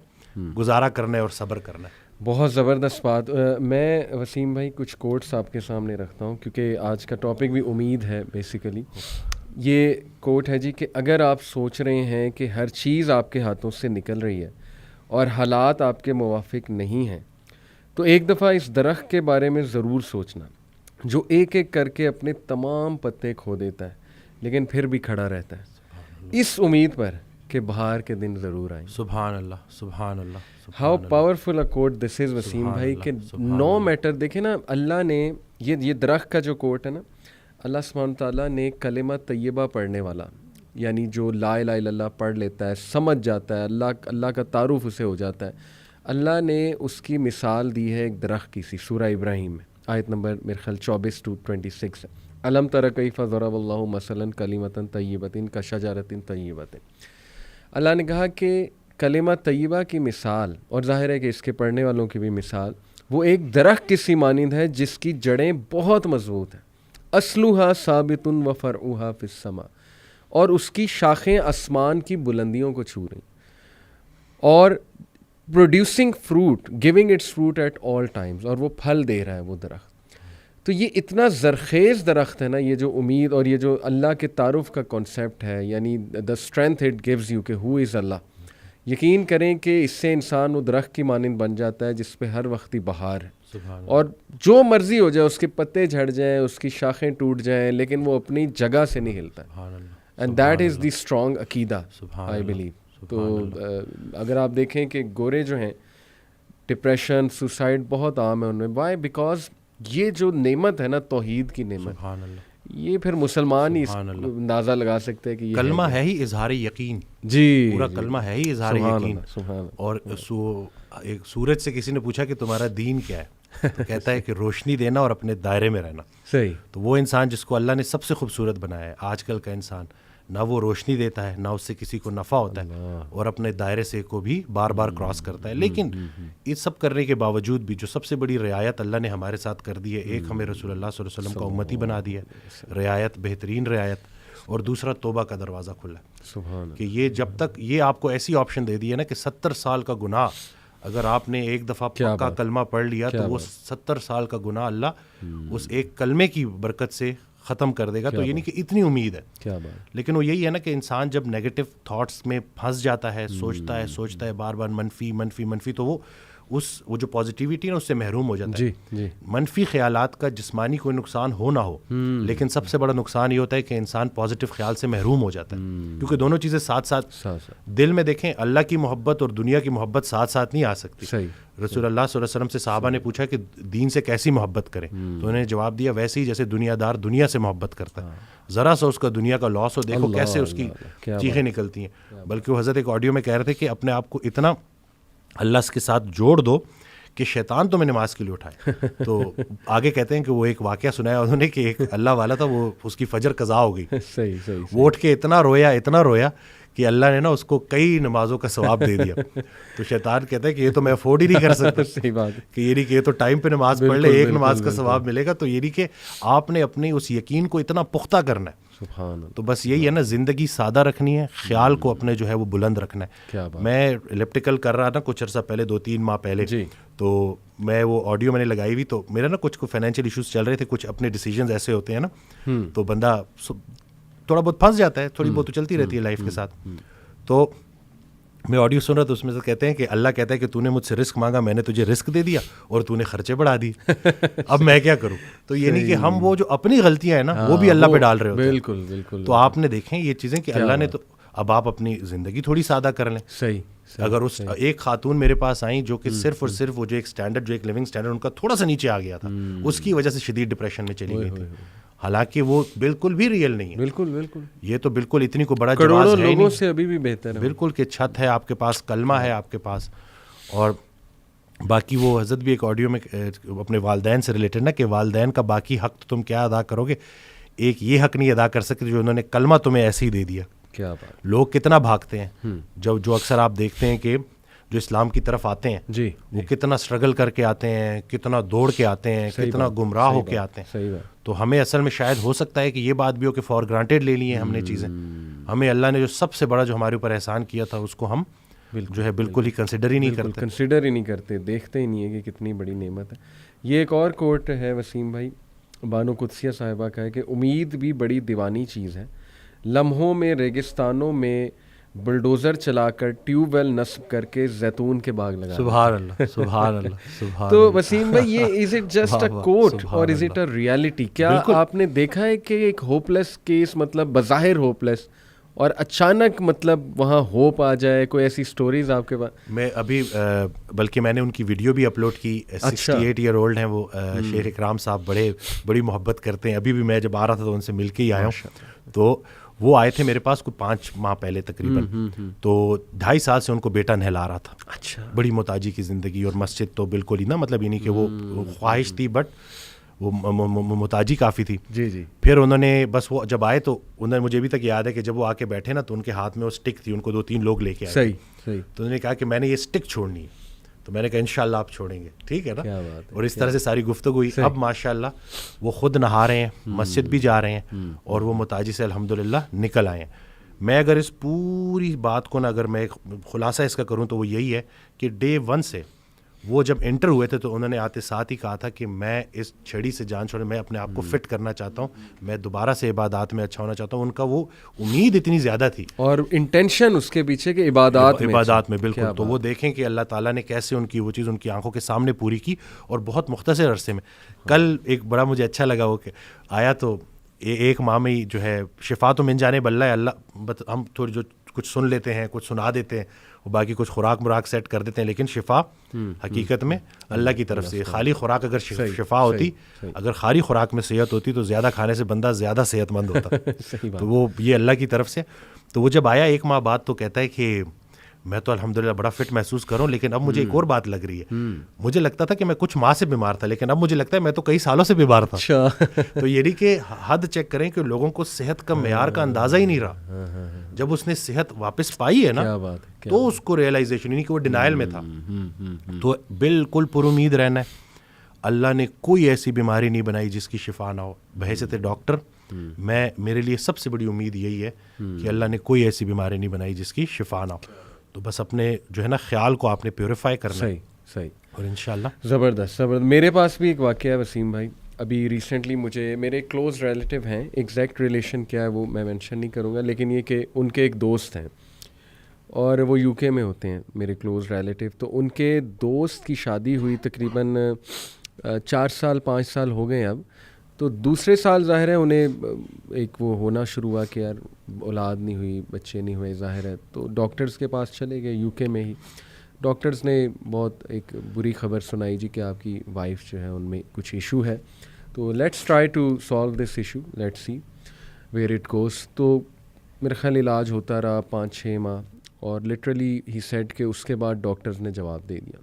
گزارا کرنا ہے اور صبر کرنا ہے. بہت زبردست بات. میں وسیم بھائی کچھ کوٹس آپ کے سامنے رکھتا ہوں کیونکہ آج کا ٹاپک بھی امید ہے بیسیکلی. یہ کوٹ ہے جی کہ اگر آپ سوچ رہے ہیں کہ ہر چیز آپ کے ہاتھوں سے نکل رہی ہے اور حالات آپ کے موافق نہیں ہیں تو ایک دفعہ اس درخت کے بارے میں ضرور سوچنا جو ایک ایک کر کے اپنے تمام پتے کھو دیتا ہے لیکن پھر بھی کھڑا رہتا ہے, اس امید پر کہ بہار کے دن ضرور آئیں. سبحان اللہ, سبحان اللہ. ہاؤ پاورفل اے کوٹ دس از وسیم بھائی کہ نو میٹر. دیکھیں نا اللہ نے یہ درخت کا جو کوٹ ہے نا, اللہ سبحانہ تعالیٰ نے کلمہ طیبہ پڑھنے والا, یعنی جو لا الہ الا اللہ پڑھ لیتا ہے, سمجھ جاتا ہے, اللہ کا تعارف اسے ہو جاتا ہے, اللہ نے اس کی مثال دی ہے ایک درخت کی سی سورہ ابراہیم میں, آیت نمبر میرے خیال 24-26 ہے. الم تر کیف ضرب اللہ مثلا کلمۃ طیبۃ کشجرۃ طیبۃ. اللہ نے کہا کہ کلمہ طیبہ کی مثال, اور ظاہر ہے کہ اس کے پڑھنے والوں کی بھی مثال, وہ ایک درخت کی سی مانند ہے جس کی جڑیں بہت مضبوط ہیں. اصلھا ثابت و فرعھا فی السماء, اور اس کی شاخیں آسمان کی بلندیوں کو چھو رہی, اور producing fruit, giving its fruit at all times, اور وہ پھل دے رہا ہے وہ درخت. تو یہ اتنا زرخیز درخت ہے نا, یہ جو امید اور یہ جو اللہ کے تعارف کا کانسیپٹ ہے, یعنی the strength it gives you کہ ہو از اللہ. یقین کریں کہ اس سے انسان وہ درخت کی مانند بن جاتا ہے جس پہ ہر وقت ہی بہار ہے, اور جو مرضی ہو جائے, اس کے پتے جھڑ جائیں, اس کی شاخیں ٹوٹ جائیں, لیکن وہ اپنی جگہ سے نہیں ہلتا. And that is the strong عقیدہ آئی بلیو. تو اگر آپ دیکھیں کہ گورے جو ہیں, ڈپریشن, سوسائڈ بہت عام ہے ان میں. وائی؟ بیکاز یہ جو نعمت ہے نا, توحید کی نعمت, یہ پھر مسلمان ہی اندازہ لگا سکتے ہیں کہ یہ کلمہ ہے ہی اظہار یقین. جی پورا کلمہ ہے ہی اظہار یقین. اور ایک سورج سے کسی نے پوچھا کہ تمہارا دین کیا ہے, تو کہتا ہے کہ روشنی دینا اور اپنے دائرے میں رہنا. صحیح. تو وہ انسان جس کو اللہ نے سب سے خوبصورت بنایا ہے, آج کل کا انسان نہ وہ روشنی دیتا ہے, نہ اس سے کسی کو نفع ہوتا ہے, اور اپنے دائرے سے کو بھی بار بار کراس کرتا ہے. لیکن یہ سب کرنے کے باوجود بھی جو سب سے بڑی رعایت اللہ نے ہمارے ساتھ کر دی ہے, ایک ہمیں رسول اللہ صلی اللہ علیہ وسلم کا امتی بنا دیا ہے, رعایت, بہترین رعایت, اور دوسرا توبہ کا دروازہ کھلا ہے. کہ یہ جب تک یہ آپ کو ایسی آپشن دے دی ہے نا کہ 70 سال کا گناہ اگر آپ نے ایک دفعہ پکا کلمہ پڑھ لیا تو وہ 70 سال کا گناہ اللہ اس ایک کلمے کی برکت سے ختم کر دے گا. تو یعنی کہ اتنی امید ہے. لیکن وہ یہی ہے نا کہ انسان جب نیگیٹو تھاٹس میں پھنس جاتا ہے, سوچتا ہے بار بار منفی, تو وہ جو پازیٹیوٹی ہے اس سے محروم ہو جاتا ہے. منفی خیالات کا جسمانی کوئی نقصان ہو نہ ہو, لیکن سب سے بڑا نقصان یہ ہوتا ہے کہ انسان پازیٹیو خیال سے محروم ہو جاتا ہے, کیونکہ دونوں چیزیں ساتھ ساتھ دل میں, دیکھیں اللہ کی محبت اور دنیا کی محبت ساتھ ساتھ نہیں آ سکتی. رسول اللہ صلی اللہ علیہ وسلم سے صحابہ نے پوچھا کہ دین سے کیسی محبت کریں, تو انہوں نے جواب دیا ویسے ہی جیسے دنیا دار دنیا سے محبت کرتا ہے, ذرا سا اس کا دنیا کا لاس ہو, دیکھو کیسے اس کی چیخیں نکلتی ہیں. بلکہ وہ حضرت ایک آڈیو میں کہہ رہے تھے کہ اپنے آپ کو اتنا اللہ کے ساتھ جوڑ دو کہ شیطان تمہیں نماز کے لیے اٹھائے. تو آگے کہتے ہیں کہ وہ ایک واقعہ سنایا انہوں نے کہ ایک اللہ والا تھا, وہ اس کی فجر قضا ہو گئی, وہ اٹھ کے اتنا رویا کہ اللہ نے نا اس کو کئی نمازوں کا ثواب دے دیا. تو شیطان کہتا ہے کہ یہ تو میں افورڈ ہی نہیں کر سکتا. صحیح بات کہ یہ کہ یہ تو ٹائم پہ نماز پڑھ لے, ایک نماز کا ثواب ملے گا. تو یہ کہ آپ نے اپنی اس یقین کو اتنا پختہ کرنا ہے. تو بس یہی ہے نا, زندگی سادہ رکھنی ہے, خیال کو اپنے جو ہے وہ بلند رکھنا ہے. میں الیپٹیکل کر رہا تھا کچھ عرصہ پہلے, 2-3 ماہ پہلے, تو میں وہ آڈیو میں نے لگائی ہوئی, تو میرا نا کچھ فائنینشیل ایشوز چل رہے تھے, کچھ اپنے ڈیسیجنز ایسے ہوتے ہیں نا, تو بندہ تھوڑا بہت پھنس جاتا ہے, تھوڑی بہت تو چلتی رہتی ہے لائف کے ساتھ. تو میں آڈیو سن رہا تو اس میں سے کہتے ہیں کہ اللہ کہتا ہے کہ تو نے مجھ سے رزق مانگا, میں نے تجھے رزق دے دیا اور تو نے خرچے بڑھا دیے, اب میں کیا کروں. تو یہ نہیں کہ ہم وہ جو اپنی غلطیاں ہیں نا وہ بھی اللہ پہ ڈال رہے ہوتے ہیں. بالکل. تو آپ نے دیکھیں یہ چیزیں کہ اللہ نے, تو اب آپ اپنی زندگی تھوڑی سادہ کر لیں. صحیح. اگر اس ایک خاتون میرے پاس آئیں جو کہ صرف اور صرف وہ جو ایک اسٹینڈرڈ, جو ایک لیونگ اسٹینڈرڈ ان کا تھوڑا سا نیچے آ گیا تھا, اس کی وجہ سے شدید ڈپریشن میں چلی گئی تھی. حالانکہ وہ بالکل بھی ریئل نہیں ہے. بالکل بالکل, یہ تو بالکل اتنی کو بڑا کروڑوں جواز ہے لوگوں نہیں سے ابھی بھی بہتر ہے. بالکل کہ چھت ہے آپ کے پاس, کلمہ ہے آپ کے پاس. اور باقی وہ حضرت بھی ایک آڈیو میں اپنے والدین سے ریلیٹڈ نا, کہ والدین کا باقی حق تو تم کیا ادا کرو گے, ایک یہ حق نہیں ادا کر سکتے جو انہوں نے کلمہ تمہیں ایسے ہی دے دیا. کیا بات. لوگ کتنا بھاگتے ہیں, جو اکثر آپ دیکھتے ہیں کہ جو اسلام کی طرف آتے ہیں جی, وہ کتنا اسٹرگل کر کے آتے ہیں, کتنا دوڑ کے آتے ہیں, کتنا گمراہ ہو کے آتے ہیں. صحیح بات. تو ہمیں اصل میں شاید ہو سکتا ہے کہ یہ بات بھی ہو کہ فار گرانٹیڈ لے لی ہیں ہم نے چیزیں. ہمیں اللہ نے جو سب سے بڑا جو ہمارے اوپر احسان کیا تھا اس کو ہم جو ہے بالکل ہی کنسیڈر ہی نہیں کرتے. کنسیڈر ہی نہیں کرتے, دیکھتے ہی نہیں ہے کہ کتنی بڑی نعمت ہے. یہ ایک اور کوٹ ہے وسیم بھائی, بانو قدسیہ صاحبہ کا ہے کہ امید بھی بڑی دیوانی چیز ہے, لمحوں میں ریگستانوں میں بلڈوزر چلا کر ٹیوب ویل نصب کر کے زیتون کے باغ لگا. سبحان اللہ, سبحان اللہ, سبحان. تو وسیم بھائی یہ از اٹ جسٹ اے کوٹ اور از اٹ اے ریالٹی؟ کیا آپ نے دیکھا ہے کہ ایک ہوپ لیس کیس, مطلب بظاہر ہوپ لیس, اور اچانک مطلب وہاں ہوپ آ جائے؟ کوئی ایسی سٹوریز آپ کے پاس؟ میں ابھی بلکہ میں نے ان کی ویڈیو بھی اپلوڈ کی. 68 ایئر اولڈ ہیں وہ, شیخ اکرام صاحب, بڑی محبت کرتے ہیں. ابھی بھی میں جب آ رہا تھا تو ان سے مل کے ہی آیا ہوں. تو وہ آئے تھے میرے پاس کوئی 5 ماہ پہلے تقریباً. تو 2.5 سال سے ان کو بیٹا نہلا رہا تھا. اچھا. بڑی محتاجی کی زندگی, اور مسجد تو بالکل ہی نا, مطلب یہ نہیں کہ وہ خواہش تھی بٹ وہ محتاجی کافی تھی. جی جی. پھر انہوں نے بس وہ جب آئے تو انہوں نے, مجھے ابھی تک یاد ہے کہ جب وہ آ کے بیٹھے نا تو ان کے ہاتھ میں وہ اسٹک تھی, ان کو 2-3 لوگ لے کے آئے. صحیح صحیح. تو انہوں نے کہا کہ میں نے یہ اسٹک چھوڑنی ہے. تو میں نے کہا انشاءاللہ آپ چھوڑیں گے, ٹھیک ہے نا. اور اس طرح سے ساری گفتگو ہوئی. اب ماشاءاللہ وہ خود نہا رہے ہیں, مسجد بھی جا رہے ہیں, اور وہ محتاجی سے الحمدللہ نکل آئے ہیں. میں اگر اس پوری بات کو نا, اگر میں خلاصہ اس کا کروں تو وہ یہی ہے کہ ڈے 1 سے وہ جب انٹر ہوئے تھے تو انہوں نے آتے ساتھ ہی کہا تھا کہ میں اس چھڑی سے جان چھوڑے, میں اپنے آپ کو فٹ کرنا چاہتا ہوں, میں دوبارہ سے عبادات میں اچھا ہونا چاہتا ہوں. ان کا وہ امید اتنی زیادہ تھی, اور انٹینشن اس کے پیچھے کہ عبادات میں بالکل. تو وہ دیکھیں کہ اللہ تعالیٰ نے کیسے ان کی وہ چیز ان کی آنکھوں کے سامنے پوری کی, اور بہت مختصر عرصے میں. کل ایک بڑا مجھے اچھا لگا وہ کہ آیا تو 1 ماہ میں ہی جو ہے شفا تو من جانے بلّہ ہے, اللہ ہم تھوڑی جو کچھ سن لیتے ہیں, کچھ سنا دیتے ہیں, باقی کچھ خوراک مراک سیٹ کر دیتے ہیں, لیکن شفا حقیقت میں اللہ کی طرف سے. خالی خوراک اگر شفا ہوتی, اگر خالی خوراک میں صحت ہوتی تو زیادہ کھانے سے بندہ زیادہ صحت مند ہوتا. تو وہ یہ اللہ کی طرف سے. تو وہ جب آیا 1 ماہ بعد تو کہتا ہے کہ میں تو الحمدللہ بڑا فٹ محسوس کروں, لیکن اب مجھے ایک اور بات لگ رہی ہے. مجھے لگتا تھا کہ میں کچھ ماہ سے بیمار تھا, لیکن اب مجھے لگتا ہے میں تو کئی سالوں سے بیمار تھا. تو یہ نہیں کہ حد چیک کریں کہ لوگوں کو صحت کا معیار کا اندازہ ہی نہیں رہا. جب اس نے صحت واپس پائی ہے نا, تو اس کو ریئلائزیشن, نہیں کہ وہ ڈینائل میں تھا. تو بالکل پر امید رہنا ہے. اللہ نے کوئی ایسی بیماری نہیں بنائی جس کی شفا نہ ہو. بحیثیت ڈاکٹر میرے لیے سب سے بڑی امید یہی ہے کہ اللہ نے کوئی ایسی بیماری نہیں بنائی جس کی شفا نہ ہو. تو بس اپنے جو ہے نا خیال کو آپ نے پیوریفائی کرنا ہے. صحیح. اور انشاءاللہ زبردست. میرے پاس بھی ایک واقعہ ہے وسیم بھائی. ابھی ریسنٹلی مجھے میرے کلوز ریلیٹیو ہیں, ایگزیکٹ ریلیشن کیا ہے وہ میں مینشن نہیں کروں گا, لیکن یہ کہ ان کے ایک دوست ہیں اور وہ UK میں ہوتے ہیں میرے کلوز ریلیٹیو. تو ان کے دوست کی شادی ہوئی تقریباً 4 سال 5 سال ہو گئے اب. تو دوسرے سال ظاہر ہے انہیں ایک وہ ہونا شروع ہوا کہ یار اولاد نہیں ہوئی, بچے نہیں ہوئے, ظاہر ہے. تو ڈاکٹرز کے پاس چلے گئے UK میں ہی. ڈاکٹرز نے بہت ایک بری خبر سنائی جی کہ آپ کی وائف جو ہے ان میں کچھ ایشو ہے. تو let's try to solve this issue, let's see where it goes. تو میرے خیال علاج ہوتا رہا 5-6 ماہ, اور لٹرلی ہی سیڈ کہ اس کے بعد ڈاکٹرز نے جواب دے دیا.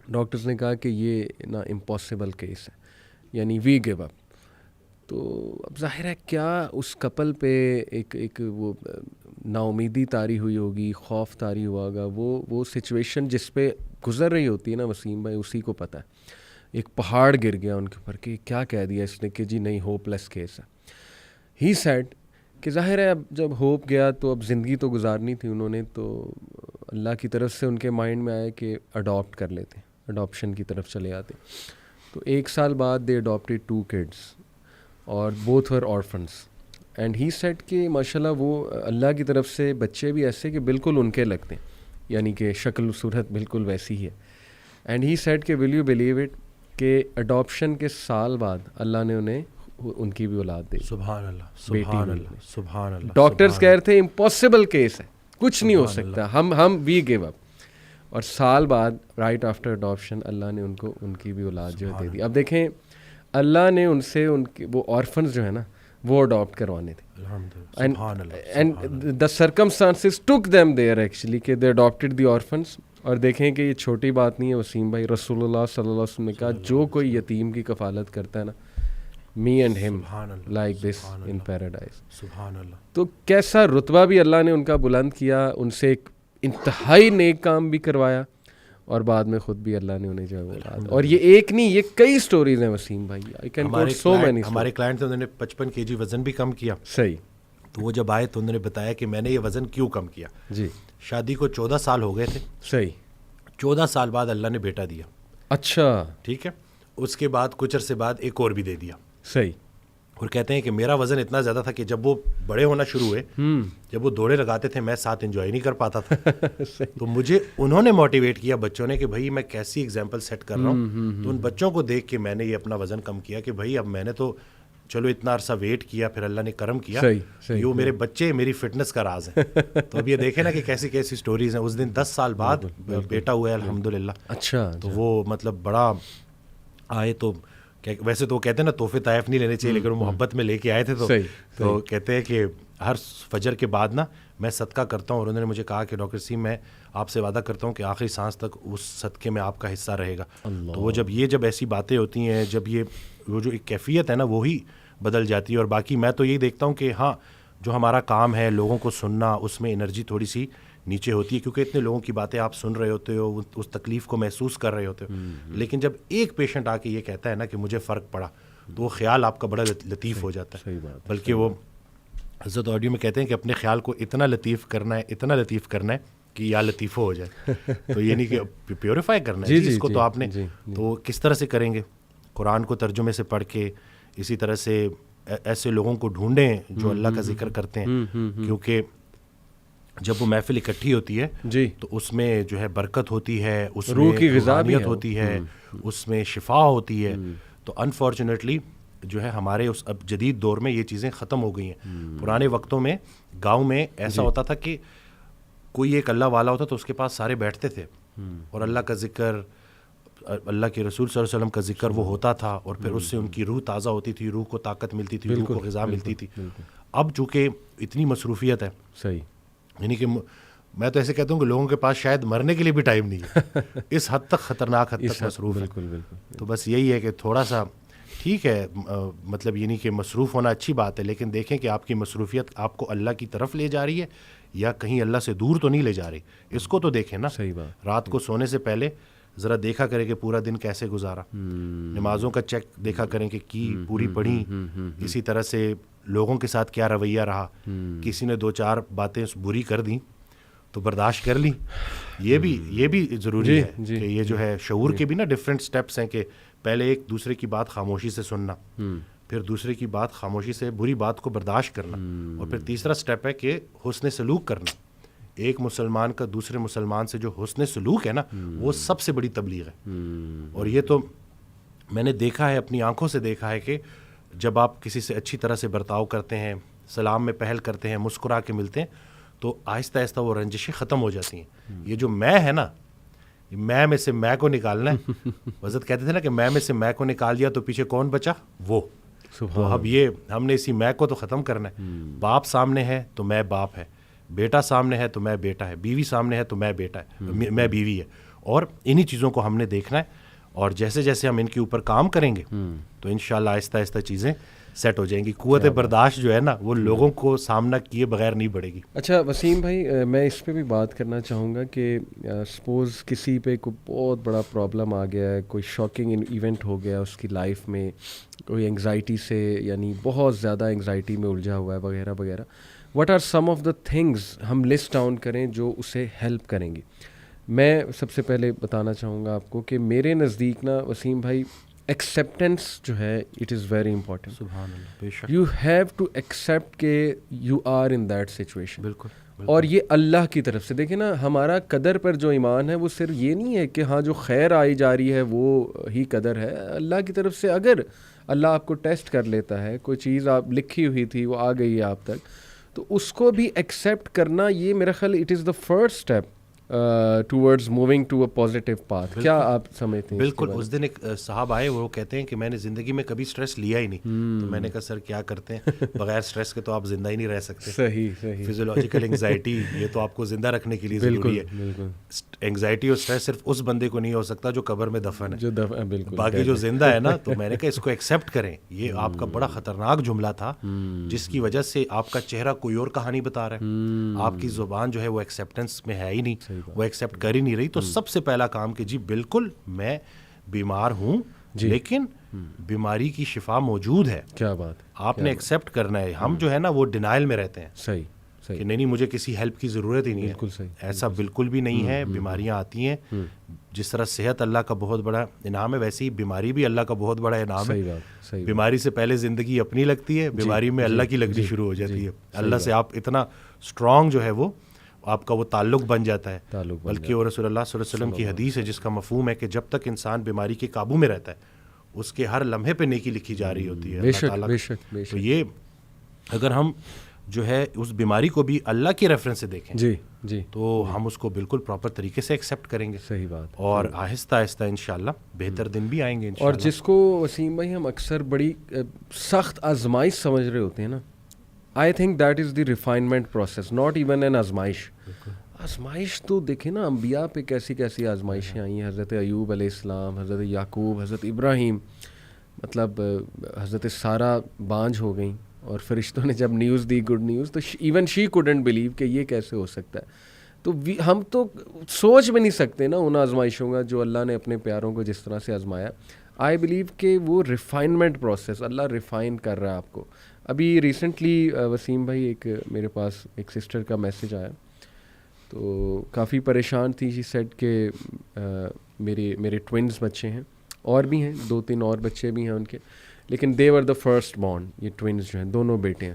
ڈاکٹرز نے کہا کہ یہ نا امپاسبل کیس ہے, یعنی وی گیو اپ. تو اب ظاہر ہے کیا اس کپل پہ ایک وہ نا امیدی طاری ہوئی ہوگی, خوف طاری ہوا ہوگا. وہ سچویشن جس پہ گزر رہی ہوتی ہے نا وسیم بھائی, اسی کو پتہ ہے. ایک پہاڑ گر گیا ان کے اوپر کہ کیا کہہ دیا اس نے کہ جی نہیں ہوپ لیس کیس ہے. ہی سیڈ کہ ظاہر ہے اب جب ہوپ گیا تو اب زندگی تو گزارنی تھی انہوں نے. تو اللہ کی طرف سے ان کے مائنڈ میں آیا کہ اڈاپٹ کر لیتے, اڈاپشن کی طرف چلے آتے. تو 1 سال بعد دے اڈاپٹیڈ 2 kids اور both were orphans. And he said کہ ماشاءاللہ وہ اللہ کی طرف سے بچے بھی ایسے کہ بالکل ان کے لگتے ہیں, یعنی کہ شکل و صورت بالکل ویسی ہی ہے. اینڈ ہی سیڈ کہ ول یو بلیو اٹ کہ اڈاپشن کے سال بعد اللہ نے انہیں ان کی بھی اولاد دی. سبحان اللہ, سبحان اللہ, سبحان اللہ. ڈاکٹرز کہہ رہے تھے امپاسبل کیس ہے, کچھ نہیں ہو سکتا, ہم وی گیو اپ. اور سال بعد رائٹ آفٹر اڈاپشن اللہ نے ان کی بھی اولاد جو ہے دے دی. اب دیکھیں اللہ نے ان سے ان کے وہ آرفنز جو ہے نا وہ اڈاپٹ کروانے تھے. الحمدللہ. And the circumstances took them there actually کہ دے اڈاپٹیڈ دی آرفنس. اور دیکھیں کہ یہ چھوٹی بات نہیں ہے وسیم بھائی, رسول اللہ صلی اللہ علیہ وسلم نے کہا جو کوئی یتیم کی کفالت کرتا ہے نا, می اینڈ ہم لائک دس ان پیراڈائز. سبحان اللہ. تو کیسا رتبہ بھی اللہ نے ان کا بلند کیا, ان سے ایک انتہائی نیک کام بھی کروایا, اور بعد میں خود بھی اللہ نے انہیں جو ہے اولاد. اور یہ ایک نہیں, یہ کئی سٹوریز ہیں وسیم بھائی. I can quote so many. ہمارے کلائنٹ تھے, انہوں نے 55 kg وزن بھی کم کیا. صحیح. تو وہ جب آئے تو انہوں نے بتایا کہ میں نے یہ وزن کیوں کم کیا. جی. شادی کو 14 سال ہو گئے تھے. صحیح. 14 سال بعد اللہ نے بیٹا دیا. اچھا. ٹھیک ہے. اس کے بعد کچھ عرصے بعد ایک اور بھی دے دیا. صحیح. اور کہتے ہیں کہ میرا وزن اتنا زیادہ تھا کہ جب وہ بڑے ہونا شروع ہوئے, جب وہ دوڑے لگاتے تھے, میں ساتھ انجوائے نہیں کر پاتا تھا. تو مجھے انہوں نے موٹیویٹ کیا بچوں نے کہ بھائی میں کیسی ایگزامپل سیٹ کر رہا ہوں. تو ان بچوں کو دیکھ کے میں نے یہ اپنا وزن کم کیا کہ بھائی اب میں نے تو چلو اتنا عرصہ ویٹ کیا, پھر اللہ نے کرم کیا. یہ میرے بچے میری فٹنس کا راز ہے. تو اب یہ دیکھیں نا کہ کیسی کیسی سٹوریز ہیں. اس دن 10 سال بعد بیٹا ہوا ہے الحمدللہ. اچھا. تو وہ مطلب بڑا آئے تو ویسے تو وہ کہتے ہیں نا تحفے طائف نہیں لینے چاہیے, لیکن وہ محبت میں لے کے آئے تھے. تو کہتے ہیں کہ ہر فجر کے بعد نا میں صدقہ کرتا ہوں, اور انہوں نے مجھے کہا کہ ڈاکٹر سیم میں آپ سے وعدہ کرتا ہوں کہ آخری سانس تک اس صدقے میں آپ کا حصہ رہے گا. تو وہ جب ایسی باتیں ہوتی ہیں, جب وہ جو ایک کیفیت ہے نا وہی بدل جاتی ہے. اور باقی میں تو یہی دیکھتا ہوں کہ ہاں جو ہمارا کام ہے لوگوں کو سننا, اس میں انرجی تھوڑی سی نیچے ہوتی ہے, کیونکہ اتنے لوگوں کی باتیں آپ سن رہے ہوتے ہو, اس تکلیف کو محسوس کر رہے ہوتے ہو. لیکن جب ایک پیشنٹ آ کے یہ کہتا ہے نا کہ مجھے فرق پڑا, تو وہ خیال آپ کا بڑا لطیف ہو جاتا ہے. بلکہ وہ حضرت آڈیو میں کہتے ہیں کہ اپنے خیال کو اتنا لطیف کرنا ہے کہ یا لطیفہ ہو جائے. تو یہ نہیں کہ پیوریفائی کرنا ہے اس کو, تو آپ نے تو کس طرح سے کریں گے؟ قرآن کو ترجمے سے پڑھ کے, اسی طرح سے ایسے لوگوں کو ڈھونڈیں جو اللہ کا ذکر کرتے ہیں, کیونکہ جب وہ محفل اکٹھی ہوتی ہے تو اس میں جو ہے برکت ہوتی ہے, اس میں روحانیت ہوتی ہے, اس میں شفا ہوتی ہے. تو انفارچونیٹلی جو ہے ہمارے اس اب جدید دور میں یہ چیزیں ختم ہو گئی ہیں. پرانے وقتوں میں گاؤں میں ایسا ہوتا تھا کہ کوئی ایک اللہ والا ہوتا تو اس کے پاس سارے بیٹھتے تھے, اور اللہ کا ذکر, اللہ کے رسول صلی اللہ علیہ وسلم کا ذکر وہ ہوتا تھا, اور پھر اس سے ان کی روح تازہ ہوتی تھی, روح کو طاقت ملتی تھی, روح کو غذا ملتی تھی. اب چونکہ اتنی مصروفیت ہے, صحیح, یعنی کہ میں تو ایسے کہتا ہوں کہ لوگوں کے پاس شاید مرنے کے لیے بھی ٹائم نہیں ہے, اس حد تک خطرناک حد تک مصروف ہے. تو بس یہی ہے کہ تھوڑا سا ٹھیک ہے, مطلب یہ نہیں کہ مصروف ہونا اچھی بات ہے, لیکن دیکھیں کہ آپ کی مصروفیت آپ کو اللہ کی طرف لے جا رہی ہے یا کہیں اللہ سے دور تو نہیں لے جا رہی. اس کو تو دیکھیں نا. صحیح بات. رات کو سونے سے پہلے ذرا دیکھا کریں کہ پورا دن کیسے گزارا, نمازوں کا چیک دیکھا کریں کہ کی پوری پڑھی, اسی طرح سے لوگوں کے ساتھ کیا رویہ رہا, کسی نے 2-4 باتیں بری کر دیں تو برداشت کر لی. یہ بھی ضروری ہے کہ یہ جو ہے شعور کے بھی نا ڈفرینٹ سٹیپس ہیں, کہ پہلے ایک دوسرے کی بات خاموشی سے سننا, پھر دوسرے کی بات خاموشی سے بری بات کو برداشت کرنا, اور پھر تیسرا سٹیپ ہے کہ حسن سلوک کرنا. ایک مسلمان کا دوسرے مسلمان سے جو حسن سلوک ہے نا وہ سب سے بڑی تبلیغ ہے. اور یہ تو میں نے دیکھا ہے, اپنی آنکھوں سے دیکھا ہے کہ جب آپ کسی سے اچھی طرح سے برتاؤ کرتے ہیں, سلام میں پہل کرتے ہیں, مسکرا کے ملتے ہیں, تو آہستہ آہستہ وہ رنجشیں ختم ہو جاتی ہیں. یہ جو میں ہے نا, میں سے میں کو نکالنا ہے. حضرت کہتے تھے نا کہ میں سے میں کو نکال دیا تو پیچھے کون بچا؟ وہ. تو اب یہ ہم نے اسی میں کو تو ختم کرنا ہے. باپ سامنے ہے تو میں باپ ہے, بیٹا سامنے ہے تو میں بیٹا ہے, بیوی سامنے ہے تو میں بیٹا ہے, میں بیوی ہے. اور انہی چیزوں کو ہم نے دیکھنا ہے, اور جیسے جیسے ہم ان کے اوپر کام کریں گے تو انشاءاللہ آہستہ آہستہ چیزیں سیٹ ہو جائیں گی. قوت برداشت جو ہے نا وہ لوگوں کو سامنا کیے بغیر نہیں بڑھے گی. اچھا وسیم بھائی, میں اس پہ بھی بات کرنا چاہوں گا کہ سپوز کسی پہ کوئی بہت بڑا پرابلم آ گیا ہے, کوئی شاکنگ ایونٹ ہو گیا اس کی لائف میں, کوئی انگزائٹی سے یعنی بہت زیادہ انگزائٹی میں الجھا ہوا ہے وغیرہ وغیرہ. What are some of the things ہم لسٹ ڈاؤن کریں جو اسے ہیلپ کریں گی؟ میں سب سے پہلے بتانا چاہوں گا آپ کو کہ میرے نزدیک نا وسیم بھائی ایکسیپٹنس جو ہے اٹ از ویری امپورٹنٹ. سبحان اللہ, بے شک. یو ہیو ٹو ایکسیپٹ کہ you are in that situation. بالکل. اور یہ اللہ کی طرف سے دیکھیں نا, ہمارا قدر پر جو ایمان ہے وہ صرف یہ نہیں ہے کہ ہاں جو خیر آئی جا رہی ہے وہ ہی قدر ہے. اللہ کی طرف سے اگر اللہ آپ کو ٹیسٹ کر لیتا ہے, کوئی چیز آپ لکھی ہوئی تھی وہ آ گئی ہے آپ تک, تو اس کو بھی ایکسیپٹ کرنا, یہ میرا خیال it is the first step towards moving to a positive path. کیا آپ سمجھتے ہیں؟ بالکل. اس دن ایک صاحب آئے, وہ کہتے ہیں کہ میں نے زندگی میں کبھی اسٹریس لیا ہی نہیں. تو میں نے کہا سر کیا کرتے ہیں, بغیر اسٹریس کے تو آپ زندہ ہی نہیں رہ سکتے. صحیح صحیح. فزیولوجیکل انگزائٹی یہ تو آپ کو زندہ رکھنے کے لیے ضروری ہے. انگزائٹی اور اسٹریس صرف اس بندے کو نہیں ہو سکتا جو قبر میں دفن ہے, بالکل. باقی جو زندہ ہے نا. تو میں نے کہا اس کو ایکسیپٹ کریں. یہ آپ کا بڑا خطرناک جملہ تھا جس کی وجہ سے آپ کا چہرہ کوئی اور کہانی بتا رہا ہے. آپ کی زبان جو ہے وہ ایکسیپٹنس میں ہے ہی نہیں, وہ ایکسیپٹ کر ہی نہیں رہی. تو سب سے پہلا کام کہ جی بالکل میں بیمار ہوں لیکن بیماری کی شفا موجود ہے. کیا بات, آپ نے ایکسیپٹ کرنا ہے. ہم جو ہے نا وہ ڈینائل میں رہتے ہیں. صحیح کہ نہیں مجھے کسی ہیلپ کی ضرورت ہی نہیں ہے. بالکل صحیح. ایسا بالکل بھی نہیں ہے. بیماریاں آتی ہیں, جس طرح صحت اللہ کا بہت بڑا انعام ہے ویسے ہی بیماری بھی اللہ کا بہت بڑا انعام ہے. بیماری سے پہلے زندگی اپنی لگتی ہے, بیماری میں اللہ کی لگنی شروع ہو جاتی ہے. اللہ سے آپ اتنا اسٹرانگ جو ہے وہ آپ کا وہ تعلق بن جاتا ہے. بلکہ وہ رسول اللہ صلی اللہ علیہ وسلم کی حدیث ہے جس کا مفہوم ہے کہ جب تک انسان بیماری کے قابو میں رہتا ہے اس کے ہر لمحے پہ نیکی لکھی جا رہی ہوتی ہے اللہ تعالیٰ. تو یہ اگر ہم جو ہے اس بیماری کو بھی اللہ کے ریفرنس سے دیکھیں جی تو ہم اس کو بالکل پراپر طریقے سے ایکسیپٹ کریں گے. صحیح بات. اور آہستہ آہستہ انشاءاللہ بہتر دن بھی آئیں گے انشاءاللہ. اور جس کو وسیم بھائی ہم اکثر بڑی سخت آزمائش سمجھ رہے ہوتے ہیں نا, I think that is the refinement process, not even an آزمائش. آزمائش تو دیکھیں نا انبیاء پہ کیسی کیسی آزمائشیں آئی ہیں. حضرت ایوب علیہ السلام, حضرت یعقوب, حضرت ابراہیم, مطلب حضرت سارہ بانجھ ہو گئیں اور فرشتوں نے جب نیوز دی, گڈ نیوز, تو ایون شی کوڈنٹ بلیو کہ یہ کیسے ہو سکتا ہے. تو ہم تو سوچ بھی نہیں سکتے نا ان آزمائشوں کا جو اللہ نے اپنے پیاروں کو جس طرح سے آزمایا. آئی بلیو کہ وہ ریفائنمنٹ پروسیس اللہ ریفائن کر رہا ہے آپ کو. ابھی ریسنٹلی وسیم بھائی ایک میرے پاس ایک سسٹر کا میسیج آیا, تو کافی پریشان تھی. شی سیڈ کہ میرے ٹوئنز بچے ہیں, اور بھی ہیں 2-3 اور بچے بھی ہیں ان کے, لیکن دے ور دا فرسٹ بورن. یہ ٹوئنز جو ہیں دونوں بیٹے ہیں.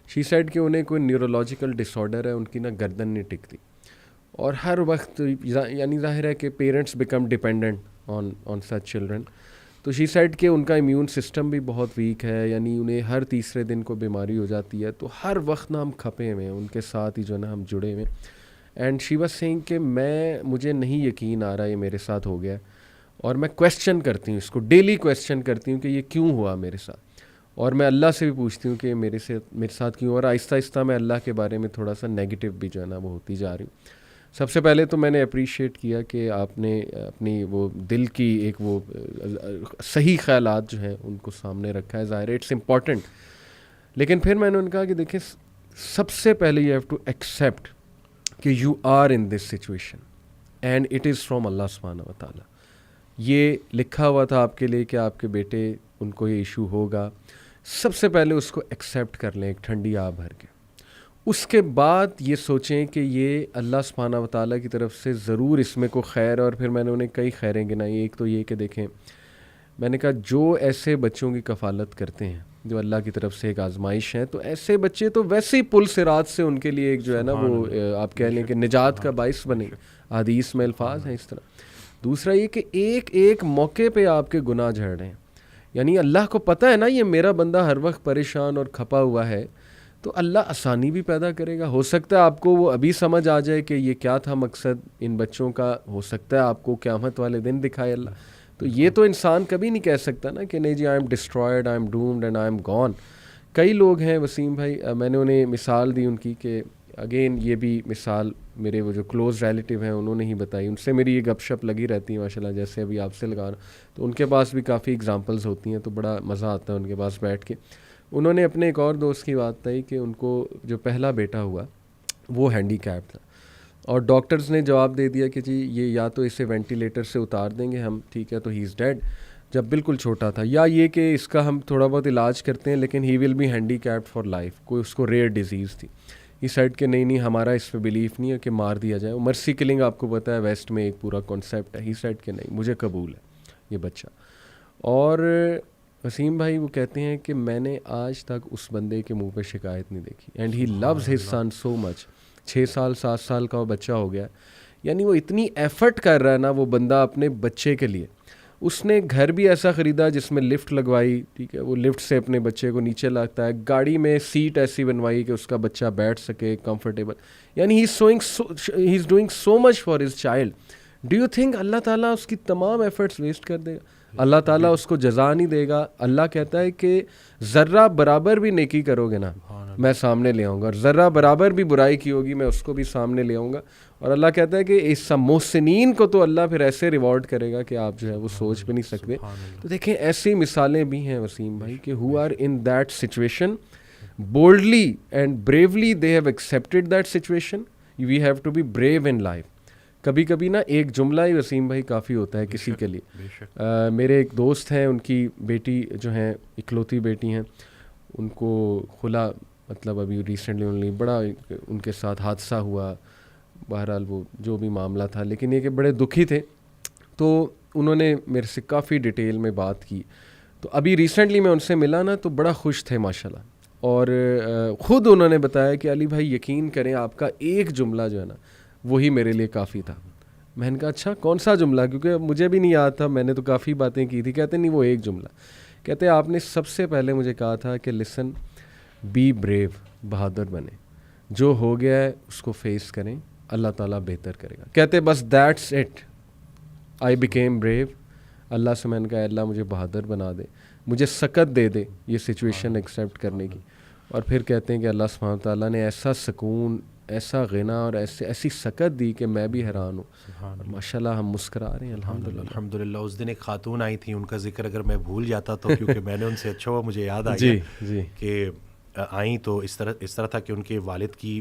شی سیڈ کہ انہیں کوئی نیورولوجیکل ڈس آرڈر ہے, ان کی نا گردن نہیں ٹکتی, اور ہر وقت یعنی ظاہر ہے کہ parents become dependent on such children. تو شی سیڈ کہ ان کا امیون سسٹم بھی بہت ویک ہے, یعنی انہیں ہر تیسرے دن کو بیماری ہو جاتی ہے. تو ہر وقت نا ہم کھپے ہوئے ہیں ان کے ساتھ ہی جو ہے نا ہم جڑے ہوئے. اینڈ شی واز سیئنگ کہ مجھے نہیں یقین آ رہا یہ میرے ساتھ ہو گیا, اور میں کویسچن کرتی ہوں اس کو, ڈیلی کویسچن کرتی ہوں کہ یہ کیوں ہوا میرے ساتھ, اور میں اللہ سے بھی پوچھتی ہوں کہ میرے ساتھ کیوں. اور آہستہ آہستہ میں اللہ کے بارے میں تھوڑا سا نیگیٹو بھی جو ہے نا وہ ہوتی جا رہی ہوں. سب سے پہلے تو میں نے اپریشیٹ کیا کہ آپ نے اپنی وہ دل کی ایک وہ صحیح خیالات جو ہیں ان کو سامنے رکھا ہے, ظاہر اٹس امپورٹنٹ. لیکن پھر میں نے ان کہا کہ دیکھیں سب سے پہلے یو ہیو ٹو ایکسیپٹ کہ you are in this situation and it is from اللہ سبحانہ و تعالیٰ. یہ لکھا ہوا تھا آپ کے لیے کہ آپ کے بیٹے ان کو یہ ایشو ہوگا. سب سے پہلے اس کو ایکسیپٹ کر لیں ایک ٹھنڈی آب بھر کے. اس کے بعد یہ سوچیں کہ یہ اللہ سبحانہ و تعالیٰ کی طرف سے ضرور اس میں کو خیر. اور پھر میں نے انہیں کئی خیریں گنائی. ایک تو یہ کہ دیکھیں, میں نے کہا جو ایسے بچوں کی کفالت کرتے ہیں جو اللہ کی طرف سے ایک آزمائش ہے, تو ایسے بچے تو ویسے ہی پل صراط سے ان کے لیے ایک جو ہے نا وہ آپ کہہ لیں کہ نجات کا باعث بنے. حدیث میں الفاظ ہیں اس طرح. دوسرا یہ کہ ایک ایک موقع پہ آپ کے گناہ جھڑ رہے ہیں, یعنی اللہ کو پتہ ہے نا یہ میرا بندہ ہر وقت پریشان اور کھپا ہوا ہے, تو اللہ آسانی بھی پیدا کرے گا. ہو سکتا ہے آپ کو وہ ابھی سمجھ آ جائے کہ یہ کیا تھا مقصد ان بچوں کا, ہو سکتا ہے آپ کو قیامت والے دن دکھائے اللہ. تو یہ تو انسان کبھی نہیں کہہ سکتا نا کہ نہیں جی I am destroyed, I am doomed and I am gone. کئی لوگ ہیں وسیم بھائی, میں نے انہیں مثال دی ان کی کہ اگین یہ بھی مثال میرے وہ جو کلوز ریلیٹیو ہیں انہوں نے ہی بتائی. ان سے میری یہ گپ شپ لگی رہتی ہے ماشاء اللہ, جیسے ابھی آپ سے لگا رہا ہوں, تو ان کے پاس بھی کافی ایگزامپلز ہوتی ہیں, تو بڑا مزہ آتا ہے ان کے پاس بیٹھ کے. انہوں نے اپنے ایک اور دوست کی بات بتائی کہ ان کو جو پہلا بیٹا ہوا وہ ہینڈی کیپ تھا, اور ڈاکٹرز نے جواب دے دیا کہ جی یہ یا تو اسے وینٹیلیٹر سے اتار دیں گے ہم, ٹھیک ہے, تو ہی از ڈیڈ جب بالکل چھوٹا تھا, یا یہ کہ اس کا ہم تھوڑا بہت علاج کرتے ہیں لیکن he will be handicapped for life. کوئی اس کو ریئر ڈیزیز تھی. یہ سائڈ کہ نہیں ہمارا اس پہ بلیف نہیں ہے کہ مار دیا جائے. مرسی کلنگ آپ کو پتہ ہے ویسٹ میں ایک پورا کانسیپٹ ہے. ہی سائڈ کہ نہیں مجھے قبول ہے یہ بچہ. اور وسیم بھائی وہ کہتے ہیں کہ میں نے آج تک اس بندے کے منہ پہ شکایت نہیں دیکھی. And he loves his son so much. 6 سال 7 سال کا وہ بچہ ہو گیا, یعنی وہ اتنی ایفرٹ کر رہا ہے نا وہ بندہ اپنے بچے کے لیے. اس نے گھر بھی ایسا خریدا جس میں لفٹ لگوائی, ٹھیک ہے, وہ لفٹ سے اپنے بچے کو نیچے لاتا ہے, گاڑی میں سیٹ ایسی بنوائی کہ اس کا بچہ بیٹھ سکے کمفرٹیبل, یعنی he is doing so much for his child. Do you think اللہ تعالیٰ اس کی تمام ایفرٹس ویسٹ کر دے گا؟ اللہ تعالیٰ اس کو جزا نہیں دے گا. اللہ کہتا ہے کہ ذرہ برابر بھی نیکی کرو گے نا میں سامنے لے آؤں گا, اور ذرہ برابر بھی برائی کی ہوگی میں اس کو بھی سامنے لے آؤں گا. اور اللہ کہتا ہے کہ اس محسنین کو تو اللہ پھر ایسے ریوارڈ کرے گا کہ آپ جو ہے وہ سوچ بھی نہیں سکتے. تو دیکھیں ایسی مثالیں بھی ہیں وسیم بھائی کہ who are in that situation boldly and bravely they have accepted that situation. We have to be brave in life. کبھی کبھی نا ایک جملہ ہی وسیم بھائی کافی ہوتا ہے کسی کے لیے. میرے ایک دوست ہیں, ان کی بیٹی جو ہیں اکلوتی بیٹی ہیں, ان کو خلا مطلب ابھی ریسنٹلی بڑا ان کے ساتھ حادثہ ہوا, بہرحال وہ جو بھی معاملہ تھا, لیکن یہ کہ بڑے دکھی تھے. تو انہوں نے میرے سے کافی ڈیٹیل میں بات کی. تو ابھی ریسنٹلی میں ان سے ملا نا تو بڑا خوش تھے ماشاءاللہ, اور خود انہوں نے بتایا کہ علی بھائی یقین کریں آپ کا ایک جملہ جو ہے نا وہی میرے لیے کافی تھا. میں نے کہا اچھا کون سا جملہ, کیونکہ مجھے بھی نہیں یاد تھا, میں نے تو کافی باتیں کی تھی. کہتے نہیں وہ ایک جملہ, کہتے آپ نے سب سے پہلے مجھے کہا تھا کہ لسن بی بریو, بہادر بنے, جو ہو گیا ہے اس کو فیس کریں, اللہ تعالیٰ بہتر کرے گا. کہتے بس that's it, I became brave. اللہ سے میں نے کہا اللہ مجھے بہادر بنا دے, مجھے سکت دے دے یہ سچویشن ایکسیپٹ کرنے کی. اور پھر کہتے ہیں کہ اللہ سبحانہ تعالیٰ نے ایسا سکون, ایسا غنا اور ایسی سکت دی کہ میں بھی حیران ہوں. ماشاءاللہ ہم مسکرا رہے ہیں الحمدللہ. اس دن ایک خاتون آئی تھی, ان کا ذکر اگر میں بھول جاتا تو کیونکہ میں نے ان سے اچھا ہوا مجھے یاد آ گیا کہ آئیں تو اس طرح تھا کہ ان کے والد کی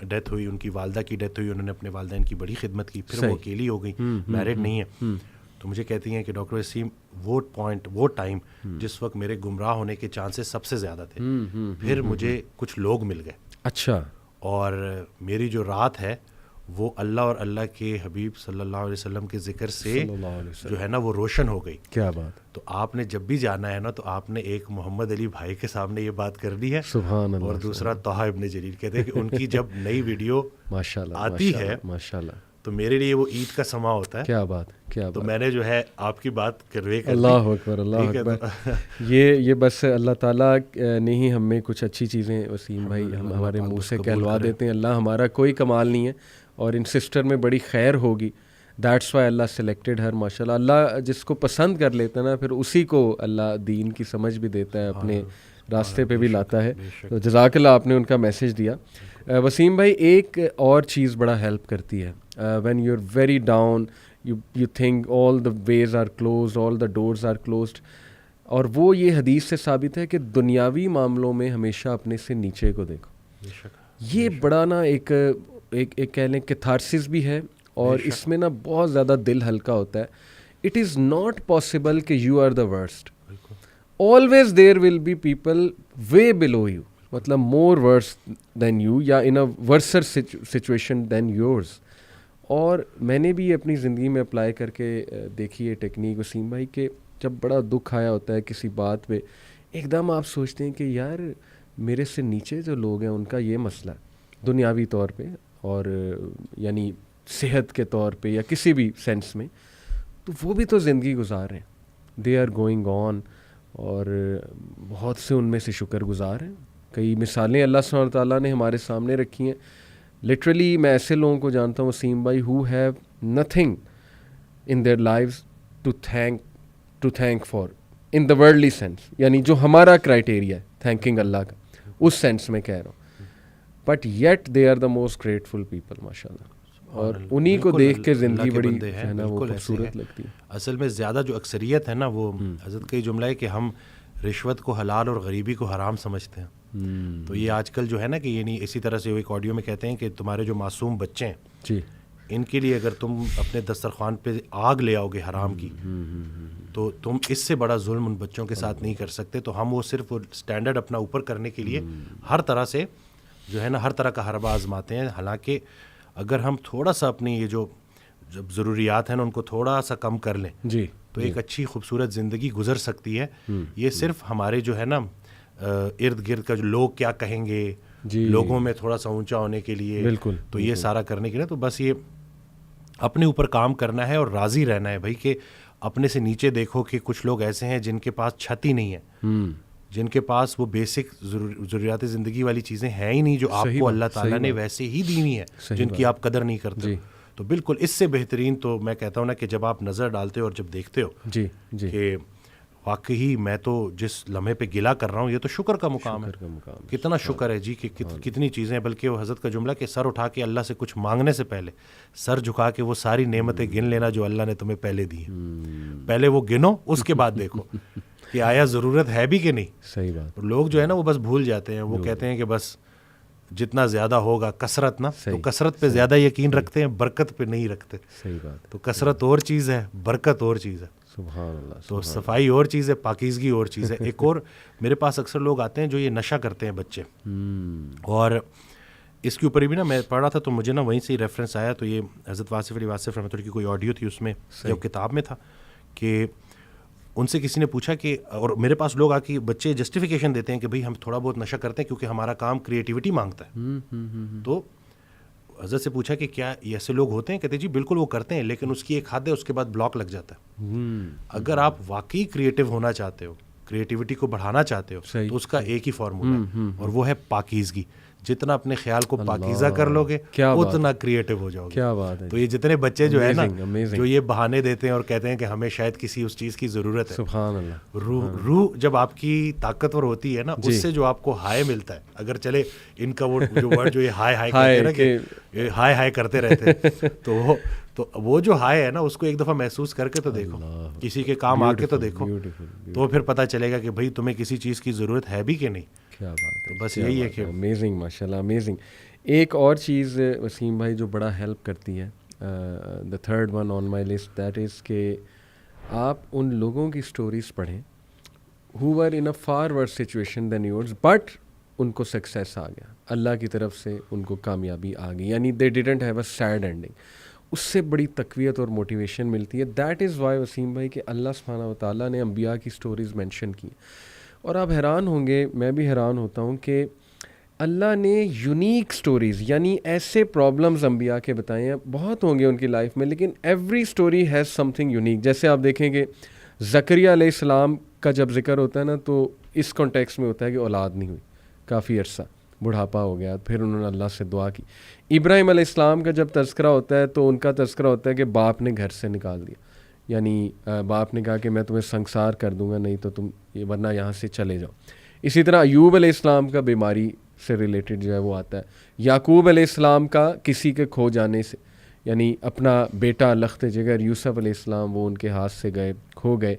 ڈیتھ ہوئی, ان کی والدہ کی ڈیتھ ہوئی, انہوں نے اپنے والدین کی بڑی خدمت کی, پھر وہ اکیلی ہو گئی, میرڈ نہیں ہے. تو مجھے کہتی ہیں کہ ڈاکٹر وسیم وہ ٹائم جس وقت میرے گمراہ ہونے کے چانسز سب سے زیادہ تھے, پھر مجھے کچھ لوگ مل گئے. اچھا. اور میری جو رات ہے وہ اللہ اور اللہ کے حبیب صلی اللہ علیہ وسلم کے ذکر سے جو ہے نا وہ روشن ہو گئی. کیا بات. تو آپ نے جب بھی جانا ہے نا تو آپ نے ایک محمد علی بھائی کے سامنے یہ بات کر دی ہے, سبحان اللہ. اور دوسرا طہ ابن جریر. کہتے ہیں کہ ان کی جب نئی ویڈیو ماشاءاللہ آتی ہے ماشاءاللہ تو میرے لیے وہ عید کا سما ہوتا ہے. کیا بات, کیا بات. تو میں نے جو ہے آپ کی بات کروے کر اللہ اکبر, اللہ اکبر. یہ بس اللہ تعالیٰ نے ہی ہمیں کچھ اچھی چیزیں وسیم بھائی ہم ہمارے منہ سے کہلوا دیتے ہیں. اللہ ہمارا کوئی کمال نہیں ہے, اور ان سسٹر میں بڑی خیر ہوگی. دیٹس وائی اللہ سلیکٹڈ ہر. ماشاءاللہ اللہ جس کو پسند کر لیتا ہے نا پھر اسی کو اللہ دین کی سمجھ بھی دیتا ہے, اپنے راستے پہ بھی لاتا ہے. تو جزاک اللہ, آپ نے ان کا میسج دیا. وسیم بھائی ایک اور چیز بڑا ہیلپ کرتی ہے, when you are very down, you think all the ways are closed, all the doors are closed. اور وہ یہ حدیث سے ثابت ہے کہ دنیاوی معاملوں میں ہمیشہ اپنے سے نیچے کو دیکھو. یہ بڑا نا ایک کہہ لیں کیتھارسس بھی ہے, اور اس میں نا بہت زیادہ دل ہلکا ہوتا ہے. اٹ از ناٹ پاسبل کہ you are the worst. Always there will be people way below you, مطلب مور ورس دین یو, یا ان اے ورسر سچویشن دین یورز. اور میں نے بھی اپنی زندگی میں اپلائی کر کے دیکھی ہے ٹیکنیک وسیم بھائی, کہ جب بڑا دکھ آیا ہوتا ہے کسی بات پہ, ایک دم آپ سوچتے ہیں کہ یار میرے سے نیچے جو لوگ ہیں ان کا یہ مسئلہ ہے دنیاوی طور پہ, اور یعنی صحت کے طور پہ یا کسی بھی سینس میں, تو وہ بھی تو زندگی گزار رہے ہیں, دے آر گوئنگ آن, اور بہت سے ان میں سے شکر گزار ہیں. کئی مثالیں اللہ سبحانہ تعالیٰ نے ہمارے سامنے رکھی ہیں. لٹرلی میں ایسے لوگوں کو جانتا ہوں وسیم بھائی who have nothing in their lives to thank for in the worldly sense, یعنی جو ہمارا کرائٹیریا ہے تھینکنگ اللہ کا, اس سینس میں کہہ رہا ہوں, but yet they are the most grateful people ماشاء اللہ. اور انہی کو دیکھ کے زندگی بڑی ہے نا وہ خوبصورت لگتی ہے. اصل میں زیادہ جو اکثریت ہے نا وہ حضرت کا یہ جملہ ہے کہ ہم رشوت کو حلال اور غریبی کو حرام سمجھتے ہیں. تو یہ آج کل جو ہے نا کہ یعنی اسی طرح سے ایک آڈیو میں کہتے ہیں کہ تمہارے جو معصوم بچے ہیں جی, ان کے لیے اگر تم اپنے دسترخوان پہ آگ لے آؤ گے حرام کی, تو تم اس سے بڑا ظلم ان بچوں کے ساتھ نہیں کر سکتے. تو ہم وہ صرف اسٹینڈرڈ اپنا اوپر کرنے کے لیے ہر طرح سے جو ہے نا ہر طرح کا حربہ آزماتے ہیں. حالانکہ اگر ہم تھوڑا سا اپنی یہ جو ضروریات ہیں نا ان کو تھوڑا سا کم کر لیں جی, تو ایک اچھی خوبصورت زندگی گزر سکتی ہے. یہ صرف ہمارے جو ہے نا ارد گرد کا جو لوگ کیا کہیں گے, لوگوں میں تھوڑا سا اونچا ہونے کے لیے, بالکل, تو یہ سارا کرنے کے لیے تو بس یہ اپنے اوپر کام کرنا ہے اور راضی رہنا ہے بھائی کہ اپنے سے نیچے دیکھو کہ کچھ لوگ ایسے ہیں جن کے پاس چھت ہی نہیں ہے, جن کے پاس وہ بیسک ضروریات زندگی والی چیزیں ہیں ہی نہیں جو آپ کو اللہ تعالیٰ نے ویسے ہی دی ہوئی ہیں, جن کی آپ قدر نہیں کرتے. تو بالکل اس سے بہترین تو میں کہتا ہوں نا کہ جب آپ نظر ڈالتے ہو اور جب دیکھتے ہو کہ واقعی میں تو جس لمحے پہ گلا کر رہا ہوں یہ تو شکر کا مقام ہے, کتنا شکر ہے جی کہ کتنی چیزیں, بلکہ وہ حضرت کا جملہ کہ سر اٹھا کے اللہ سے کچھ مانگنے سے پہلے سر جھکا کے وہ ساری نعمتیں گن لینا جو اللہ نے تمہیں پہلے دی ہیں, پہلے وہ گنو, اس کے بعد دیکھو کہ آیا ضرورت ہے بھی کہ نہیں. صحیح بات. لوگ جو ہے نا وہ بس بھول جاتے ہیں, وہ کہتے ہیں کہ بس جتنا زیادہ ہوگا کثرت نا, تو کثرت پہ زیادہ یقین رکھتے ہیں, برکت پہ نہیں رکھتے. صحیح بات. تو کثرت اور چیز ہے, برکت اور چیز ہے. سبحان اللہ. تو صفائی اور چیز ہے, پاکیزگی اور چیز ہے. ایک اور میرے پاس اکثر لوگ آتے ہیں جو یہ نشہ کرتے ہیں بچے, اور اس کے اوپر بھی نا میں پڑھ رہا تھا تو مجھے نا وہیں سے ہی ریفرنس آیا. تو یہ حضرت واصف علی واصف رحمۃ اللہ کی کوئی آڈیو تھی, اس میں یا کتاب میں تھا کہ ان سے کسی نے پوچھا کہ, اور میرے پاس لوگ آ کے بچے جسٹیفیکیشن دیتے ہیں کہ بھئی ہم تھوڑا بہت نشہ کرتے ہیں کیونکہ ہمارا کام کریٹیوٹی مانگتا ہے. تو حضرت سے پوچھا کہ کیا ایسے لوگ ہوتے ہیں؟ کہتے جی بالکل وہ کرتے ہیں, لیکن اس کی ایک حد ہے, اس کے بعد بلاک لگ جاتا ہے. اگر آپ واقعی کریٹیو ہونا چاہتے ہو, کریٹیوٹی کو بڑھانا چاہتے ہو, تو اس کا ایک ہی فارمولا ہے, اور وہ ہے پاکیزگی. جتنا اپنے خیال کو پاکیزہ کر لو گے اتنا کریٹیو ہو جاؤ گے. کیا بات ہے. تو یہ جتنے بچے جو ہے نا جو یہ بہانے دیتے ہیں اور کہتے ہیں کہ ہمیں شاید کسی اس چیز کی ضرورت ہے, سبحان اللہ, روح جب آپ کی طاقتور ہوتی ہے نا, اس سے جو آپ کو ہائے ملتا ہے, اگر چلے ان کا وہ جو ورڈ جو یہ ہائے ہائے کہتے ہیں نا کہ ہائے ہائے کرتے رہتے ہیں, تو وہ جو ہائے ہے نا اس کو ایک دفعہ محسوس کر کے تو دیکھو, کسی کے کام آ کے تو دیکھو, تو پھر پتہ چلے گا کہ بھئی تمہیں کسی چیز کی ضرورت ہے بھی کہ نہیں. کیا بات ہے. بس یہی ہے کہ امیزنگ, ماشاء اللہ, امیزنگ. ایک اور چیز وسیم بھائی جو بڑا ہیلپ کرتی ہے, the third one on my list, that is کہ آپ ان لوگوں کی سٹوریز پڑھیں who were in a far worse situation than yours, but ان کو سکسیس آ گیا, اللہ کی طرف سے ان کو کامیابی آ گئی, یعنی they didn't have a sad ending. اس سے بڑی تقویت اور موٹیویشن ملتی ہے. دیٹ از وائی وسیم بھائی کہ اللہ سبحانہ و تعالیٰ نے انبیاء کی سٹوریز مینشن کی. اور آپ حیران ہوں گے, میں بھی حیران ہوتا ہوں کہ اللہ نے یونیک سٹوریز, یعنی ایسے پرابلمز انبیاء کے بتائے ہیں, بہت ہوں گے ان کی لائف میں, لیکن every story has some thing unique. جیسے آپ دیکھیں کہ زکریہ علیہ السلام کا جب ذکر ہوتا ہے نا, تو اس کانٹیکس میں ہوتا ہے کہ اولاد نہیں ہوئی, کافی عرصہ بڑھاپا ہو گیا, پھر انہوں نے اللہ سے دعا کی. ابراہیم علیہ السلام کا جب تذکرہ ہوتا ہے تو ان کا تذکرہ ہوتا ہے کہ باپ نے گھر سے نکال دیا, یعنی باپ نے کہا کہ میں تمہیں سنسار کر دوں گا, نہیں تو تم ورنہ یہاں سے چلے جاؤ. اسی طرح ایوب علیہ السلام کا بیماری سے ریلیٹڈ جو ہے وہ آتا ہے. یعقوب علیہ السلام کا کسی کے کھو جانے سے, یعنی اپنا بیٹا لخت جگر یوسف علیہ السلام وہ ان کے ہاتھ سے کھو گئے.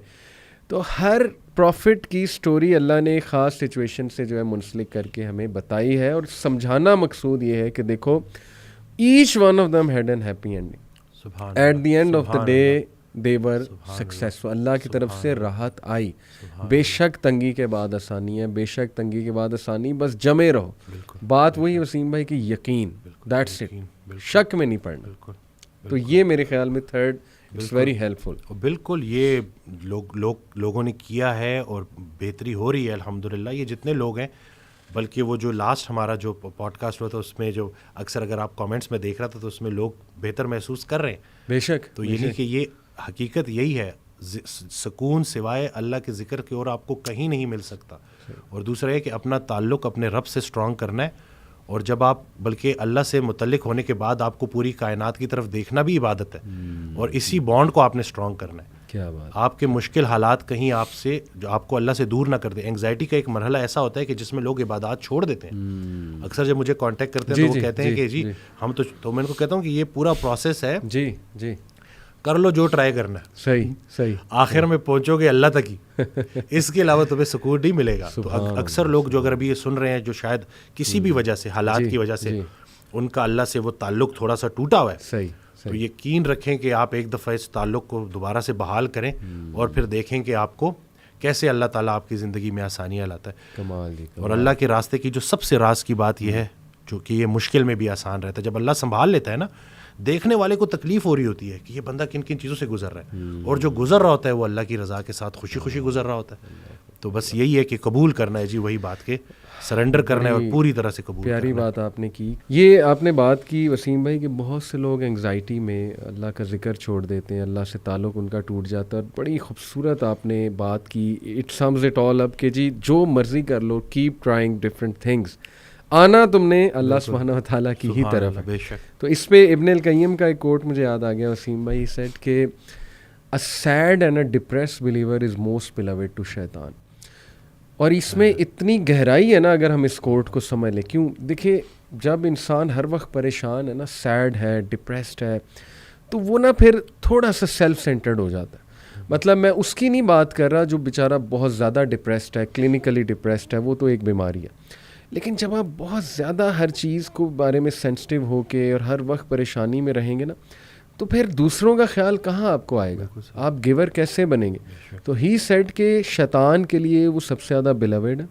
تو ہر پروفٹ کی سٹوری اللہ نے ایک خاص سچویشن سے جو ہے منسلک کر کے ہمیں بتائی ہے, اور سمجھانا مقصود یہ ہے کہ دیکھو each one of them had an happy ending, at the end of the day they were successful. اللہ کی طرف سے راحت آئی. بے شک تنگی کے بعد آسانی ہے, بے شک تنگی کے بعد آسانی, بس جمے رہو. بات وہی وسیم بھائی کی یقین, دیٹس اٹ, شک میں نہیں پڑنا. تو یہ میرے خیال میں تھرڈ اٹس ویری ہیلپ فل. بالکل یہ لوگوں نے کیا ہے اور بہتری ہو رہی ہے الحمدللہ. یہ جتنے لوگ ہیں, بلکہ وہ جو لاسٹ ہمارا جو پوڈ کاسٹ ہوا تھا اس میں جو اکثر اگر آپ کامنٹس میں دیکھ رہا تھا تو اس میں لوگ بہتر محسوس کر رہے ہیں. بے شک. تو یعنی کہ یہ حقیقت یہی ہے, سکون سوائے اللہ کے ذکر کے اور آپ کو کہیں نہیں مل سکتا. اور دوسرا ہے کہ اپنا تعلق اپنے رب سے اسٹرانگ کرنا ہے, اور جب آپ بلکہ اللہ سے متعلق ہونے کے بعد آپ کو پوری کائنات کی طرف دیکھنا بھی عبادت ہے, اور اسی بانڈ کو آپ نے اسٹرانگ کرنا ہے. کیا بات. آپ کے مشکل حالات کہیں آپ سے جو آپ کو اللہ سے دور نہ کر دیں. اینگزائٹی کا ایک مرحلہ ایسا ہوتا ہے کہ جس میں لوگ عبادات چھوڑ دیتے ہیں. اکثر جب مجھے کانٹیکٹ کرتے ہیں تو وہ کہتے ہیں کہ جی ہم تو میں ان کو کہتا ہوں کہ یہ پورا پروسیس ہے, جی جی کر لو جو ٹرائی کرنا ہے, صحیح آخر میں پہنچو گے اللہ تک ہی, اس کے علاوہ تمہیں سکون نہیں ملے گا. تو اکثر لوگ جو اگر ابھی یہ سن رہے ہیں جو شاید کسی بھی وجہ سے حالات کی وجہ سے ان کا اللہ سے وہ تعلق تھوڑا سا ٹوٹا ہوا ہے, تو یقین رکھیں کہ آپ ایک دفعہ اس تعلق کو دوبارہ سے بحال کریں, اور پھر دیکھیں کہ آپ کو کیسے اللہ تعالیٰ آپ کی زندگی میں آسانیاں لاتا ہے. کمال جی. اور اللہ کے راستے کی جو سب سے راز کی بات یہ ہے جو کہ یہ مشکل میں بھی آسان رہتا ہے. جب اللہ سنبھال لیتا ہے نا, دیکھنے والے کو تکلیف ہو رہی ہوتی ہے کہ یہ بندہ کن کن چیزوں سے گزر رہا ہے, اور جو گزر رہا ہوتا ہے وہ اللہ کی رضا کے ساتھ خوشی خوشی گزر رہا ہوتا ہے. تو بس یہی ہے کہ قبول کرنا ہے جی وہی بات کے سرنڈر کرنا ہے اور پوری طرح سے قبول. پیاری بات آپ نے کی. یہ آپ نے بات کی وسیم بھائی کہ بہت سے لوگ انگزائٹی میں اللہ کا ذکر چھوڑ دیتے ہیں, اللہ سے تعلق ان کا ٹوٹ جاتا ہے. بڑی خوبصورت آپ نے بات کی. اٹ سمز اٹ آل اپ کہ جی جو مرضی کر لو, کیپ ٹرائنگ ڈفرینٹ تھنگس, آنا تم نے اللہ سبحانہ و تعالیٰ کی ہی طرف ہے. تو اس پہ ابن القیم کا ایک کوٹ مجھے یاد آ گیا وسیم بھائی, سیٹ کہ a sad and a depressed believer is most beloved to شیطان. اور اس میں اتنی گہرائی ہے نا اگر ہم اس کوٹ کو سمجھ لیں. کیوں دیکھیں جب انسان ہر وقت پریشان ہے نا, سیڈ ہے, ڈپریسڈ ہے, تو وہ نا پھر تھوڑا سا سیلف سینٹرڈ ہو جاتا ہے. مطلب میں اس کی نہیں بات کر رہا جو بیچارہ بہت زیادہ ڈپریسڈ ہے, کلینکلی ڈپریسڈ ہے, وہ تو ایک بیماری ہے. لیکن جب آپ بہت زیادہ ہر چیز کو بارے میں سینسٹیو ہو کے اور ہر وقت پریشانی میں رہیں گے نا, تو پھر دوسروں کا خیال کہاں آپ کو آئے گا, آپ گیور کیسے بنیں گے. تو ہی سیڈ کہ شیطان کے لیے وہ سب سے زیادہ بیلوڈ ہے,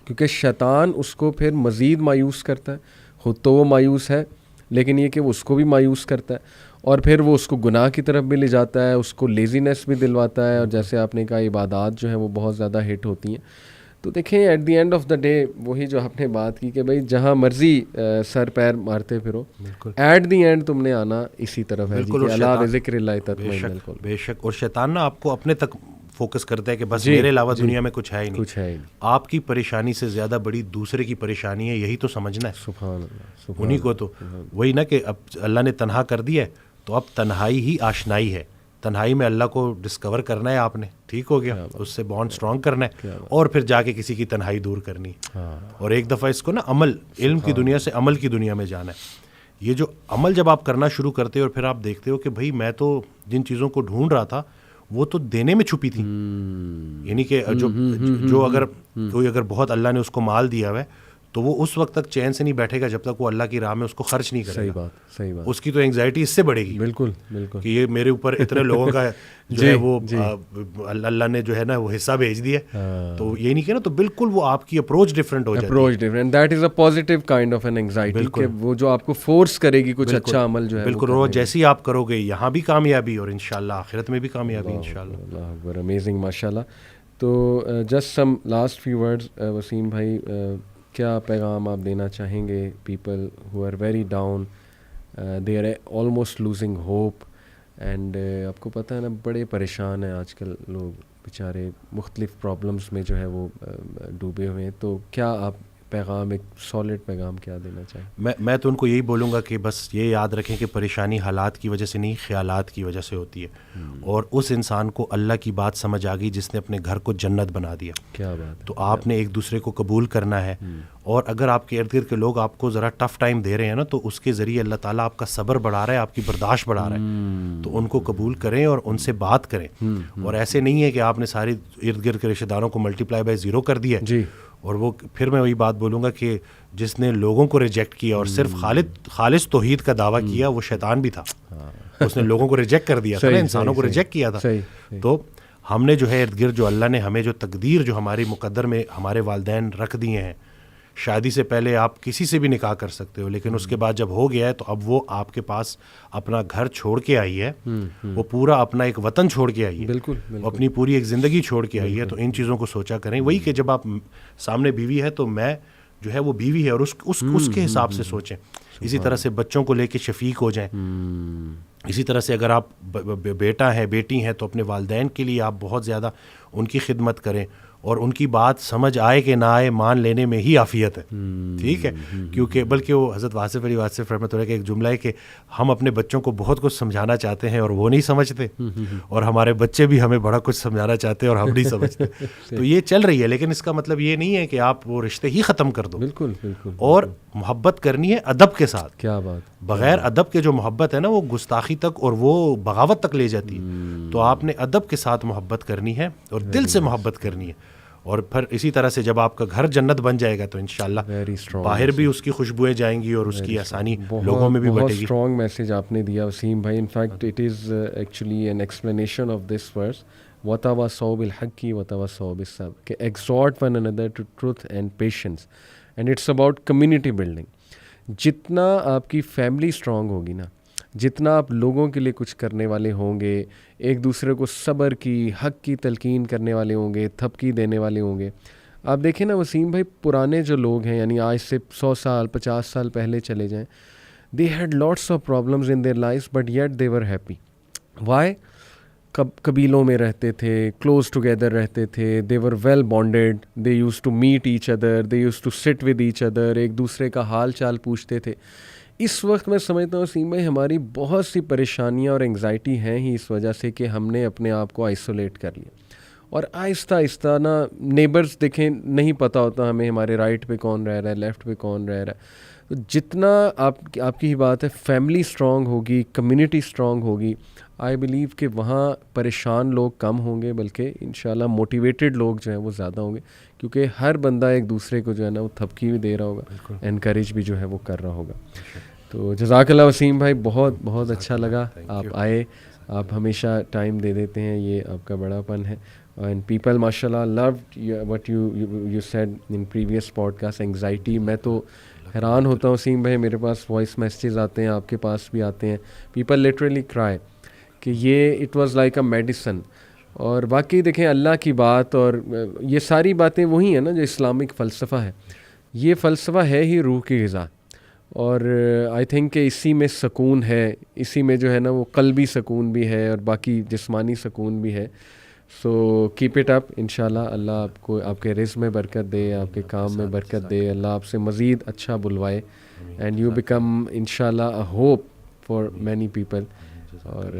کیونکہ شیطان اس کو پھر مزید مایوس کرتا ہے. خود تو وہ مایوس ہے, لیکن یہ کہ وہ اس کو بھی مایوس کرتا ہے, اور پھر وہ اس کو گناہ کی طرف بھی لے جاتا ہے, اس کو لیزینس بھی دلواتا ہے, اور جیسے آپ نے کہا عبادات جو ہیں وہ بہت زیادہ ہٹ ہوتی ہیں. تو دیکھیں at the end of the day وہی جو آپ نے بات کی کہ بھائی جہاں مرضی سر پیر مارتے پھرو, ایٹ دی اینڈ تم نے آنا اسی طرف ہے. اللہ ذکر اللہ تطمئن القلوب. بے شک. اور شیطان نا آپ کو اپنے تک فوکس کرتا ہے کہ بس میرے علاوہ دنیا میں کچھ ہے ہی نہیں. آپ کی پریشانی سے زیادہ بڑی دوسرے کی پریشانی ہے, یہی تو سمجھنا ہے. سبحان اللہ. انہیں کو تو وہی نا کہ اب اللہ نے تنہا کر دیا ہے, تو اب تنہائی ہی آشنائی ہے. تنہائی میں اللہ کو ڈسکور کرنا ہے آپ نے, ٹھیک ہو گیا, اس سے بانڈ اسٹرانگ کرنا ہے, اور پھر جا کے کسی کی تنہائی دور کرنی ہے. اور ایک دفعہ اس کو نا عمل, علم کی دنیا سے عمل کی دنیا میں جانا ہے. یہ جو عمل جب آپ کرنا شروع کرتے ہو اور پھر آپ دیکھتے ہو کہ بھائی میں تو جن چیزوں کو ڈھونڈ رہا تھا وہ تو دینے میں چھپی تھی. یعنی کہ جو اگر کوئی اگر بہت اللہ نے اس کو مال دیا ہوا ہے تو وہ اس وقت تک چین سے نہیں بیٹھے گا جب تک وہ اللہ کی راہ میں اس کو خرچ نہیں کرے گا. صحیح بات. اس کی تو انگزائٹی اس سے بڑھے گی. بالکل بالکل. کہ یہ میرے اوپر اتنے لوگوں کا جو ہے وہ اللہ نے جو ہے نا وہ حصہ بھیج دیا, تو یہ نہیں کہ نا, تو بالکل وہ آپ کی اپروچ ڈفرینٹ ہو جاتی ہے. Approach different, that is a positive kind of an anxiety, کہ وہ جو آپ کو فورس کرے گی کچھ اچھا عمل جو ہے. بالکل. اور جیسے ہی آپ کرو گے یہاں بھی کامیابی, اور انشاءاللہ آخرت میں بھی کامیابی انشاءاللہ. اللہ اکبر, امیزنگ, ماشاءاللہ. تو just some last few words Waseem بھائی, کیا پیغام آپ دینا چاہیں گے people who are very down, they are almost losing hope, and آپ کو پتہ ہے نا بڑے پریشان ہیں آج کل لوگ بیچارے, مختلف پرابلمس میں جو ہے وہ ڈوبے ہوئے ہیں. تو کیا آپ پیغام, ایک سالڈ پیغام کیا دینا چاہیں؟ میں تو ان کو یہی بولوں گا کہ بس یہ یاد رکھیں کہ پریشانی حالات کی وجہ سے نہیں, خیالات کی وجہ سے ہوتی ہے. اور اس انسان کو اللہ کی بات سمجھ آ گئی جس نے اپنے گھر کو جنت بنا دیا. کیا بات ہے. تو آپ نے ایک دوسرے کو قبول کرنا ہے, اور اگر آپ کے ارد گرد کے لوگ آپ کو ذرا ٹف ٹائم دے رہے ہیں نا, تو اس کے ذریعے اللہ تعالیٰ آپ کا صبر بڑھا رہا ہے, آپ کی برداشت بڑھا رہا ہے. تو ان کو قبول کریں اور ان سے بات کریں. اور ایسے نہیں ہے کہ آپ نے ساری ارد گرد کے رشتہ داروں کو ملٹیپلائی بائی 0 کر دیا جی. اور وہ پھر میں وہی بات بولوں گا کہ جس نے لوگوں کو ریجیکٹ کیا اور صرف خالص توحید کا دعویٰ کیا, وہ شیطان بھی تھا. اس نے لوگوں کو ریجیکٹ کر دیا تھا, انسانوں کو ریجیکٹ کیا تھا. تو ہم نے جو ہے ارد گرد جو اللہ نے ہمیں جو تقدیر جو ہماری مقدر میں ہمارے والدین رکھ دیے ہیں, شادی سے پہلے آپ کسی سے بھی نکاح کر سکتے ہو, لیکن اس کے بعد جب ہو گیا ہے تو اب وہ آپ کے پاس اپنا گھر چھوڑ کے آئی ہے, وہ پورا اپنا ایک وطن چھوڑ کے آئی ہے, بالکل, اپنی پوری ایک زندگی چھوڑ کے آئی ہے. تو ان چیزوں کو سوچا کریں. وہی کہ جب آپ سامنے بیوی ہے تو میں جو ہے وہ بیوی ہے, اور اس کے حساب سے سوچیں. اسی طرح سے بچوں کو لے کے شفیق ہو جائیں. اسی طرح سے اگر آپ بیٹا ہے بیٹی ہیں تو اپنے والدین کے لیے آپ بہت زیادہ ان کی خدمت کریں, اور ان کی بات سمجھ آئے کہ نہ آئے مان لینے میں ہی عافیت ہے. ٹھیک ہے, کیونکہ بلکہ وہ حضرت واصف علی واصف رحمۃ اللہ کا ایک جملہ ہے کہ ہم اپنے بچوں کو بہت کچھ سمجھانا چاہتے ہیں اور وہ نہیں سمجھتے, اور ہمارے بچے بھی ہمیں بڑا کچھ سمجھانا چاہتے ہیں اور ہم نہیں سمجھتے. تو یہ چل رہی ہے, لیکن اس کا مطلب یہ نہیں ہے کہ آپ وہ رشتے ہی ختم کر دو. بالکل بالکل. اور محبت کرنی ہے ادب کے ساتھ. کیا بات. بغیر ادب کے جو محبت ہے نا وہ گستاخی تک اور وہ بغاوت تک لے جاتی ہے. تو آپ نے ادب کے ساتھ محبت کرنی ہے اور دل سے محبت کرنی ہے. اور پھر اسی طرح سے جب آپ کا گھر جنت بن جائے گا تو انشاءاللہ باہر بھی اس کی خوشبوئیں جائیں گی اور اس کی آسانی لوگوں میں بھی بٹے گی. بہت اسٹرانگ میسیج آپ نے دیا وسیم بھائی. In fact it is actually an explanation of this verse, وَتَوَاصَوْا بِالْحَقِّ وَتَوَاصَوْا بِالصَّبْرِ, کہ exhort one another to truth and patience, and it's about community building. جتنا آپ کی فیملی اسٹرانگ ہوگی نا, جتنا آپ لوگوں کے لیے کچھ کرنے والے ہوں گے, ایک دوسرے کو صبر کی, حق کی تلقین کرنے والے ہوں گے, تھپکی دینے والے ہوں گے. آپ دیکھیں نا وسیم بھائی, پرانے جو لوگ ہیں یعنی آج سے 100 سال 50 سال پہلے چلے جائیں, they had lots of problems in their lives but yet they were happy. Why? قبیلوں میں رہتے تھے, close together رہتے تھے, they were well bonded, they used to meet each other, they used to sit with each other, ایک دوسرے کا حال چال پوچھتے تھے. اس وقت میں سمجھتا ہوں وسیم بھائی ہماری بہت سی پریشانیاں اور انگزائٹی ہیں ہی اس وجہ سے کہ ہم نے اپنے آپ کو آئسولیٹ کر لیا, اور آہستہ آہستہ نا نیبرز دیکھیں نہیں پتہ ہوتا ہمیں ہمارے رائٹ پہ کون رہ رہا ہے, لیفٹ پہ کون رہ رہا ہے. تو جتنا آپ کی ہی بات ہے, فیملی اسٹرانگ ہوگی, کمیونٹی اسٹرانگ ہوگی, آئی بلیو کہ وہاں پریشان لوگ کم ہوں گے, بلکہ انشاءاللہ موٹیویٹڈ لوگ جو ہیں وہ زیادہ ہوں گے, کیونکہ ہر بندہ ایک دوسرے کو جو ہے نا وہ تھپکی بھی دے رہا ہوگا, انکریج بھی جو ہے وہ کر رہا ہوگا. تو جزاک اللہ وسیم بھائی, بہت بہت اچھا لگا آپ آئے, آپ ہمیشہ ٹائم دے دیتے ہیں, یہ آپ کا بڑا پن ہے. اینڈ پیپل ماشاء اللہ loved what you said in previous podcast, anxiety. میں تو حیران ہوتا ہوں وسیم بھائی, میرے پاس وائس میسیجز آتے ہیں, آپ کے پاس بھی آتے ہیں, پیپل لٹرلی cry کہ یہ it was like a medicine. اور باقی دیکھیں اللہ کی بات اور یہ ساری باتیں وہی ہیں نا جو اسلامک فلسفہ ہے, یہ فلسفہ ہے ہی روح کی غذا, اور آئی تھنک کہ اسی میں سکون ہے, اسی میں جو ہے نا وہ قلبی سکون بھی ہے اور باقی جسمانی سکون بھی ہے. سو کیپ اٹ اپ, انشاءاللہ اللہ آپ کو آپ کے رزق میں برکت دے, آپ کے کام میں برکت دے, اللہ آپ سے مزید اچھا بلوائے, اینڈ یو بیکم انشاءاللہ اے ہوپ فار مینی پیپل. اور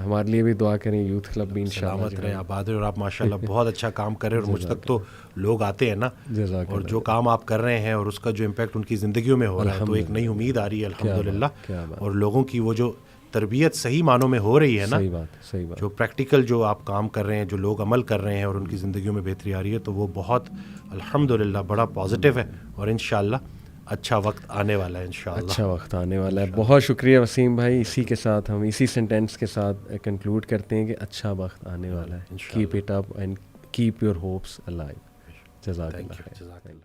ہمارے لیے بھی دعا کریں, یوتھ کلب بھی انشاءاللہ سلامت رہے, آباد رہے, اور آپ ماشاءاللہ بہت اچھا کام کر رہے ہیں, اور مجھ تک تو لوگ آتے ہیں نا, اور جو کام آپ کر رہے ہیں اور اس کا جو امپیکٹ ان کی زندگیوں میں ہو رہا ہے, تو ایک نئی امید آ رہی ہے الحمدللہ, اور لوگوں کی وہ جو تربیت صحیح معنوں میں ہو رہی ہے نا, صحیح بات, جو پریکٹیکل جو آپ کام کر رہے ہیں, جو لوگ عمل کر رہے ہیں اور ان کی زندگیوں میں بہتری آ رہی ہے, تو وہ بہت الحمدللہ بڑا پازیٹیو ہے, اور انشاءاللہ اچھا وقت آنے والا ہے, انشاءاللہ اچھا وقت آنے والا ہے. بہت شکریہ وسیم بھائی, اسی کے ساتھ ہم اسی سینٹینس کے ساتھ کنکلوڈ کرتے ہیں کہ اچھا وقت آنے والا ہے. Keep it up and keep your hopes alive. جزاک اللہ.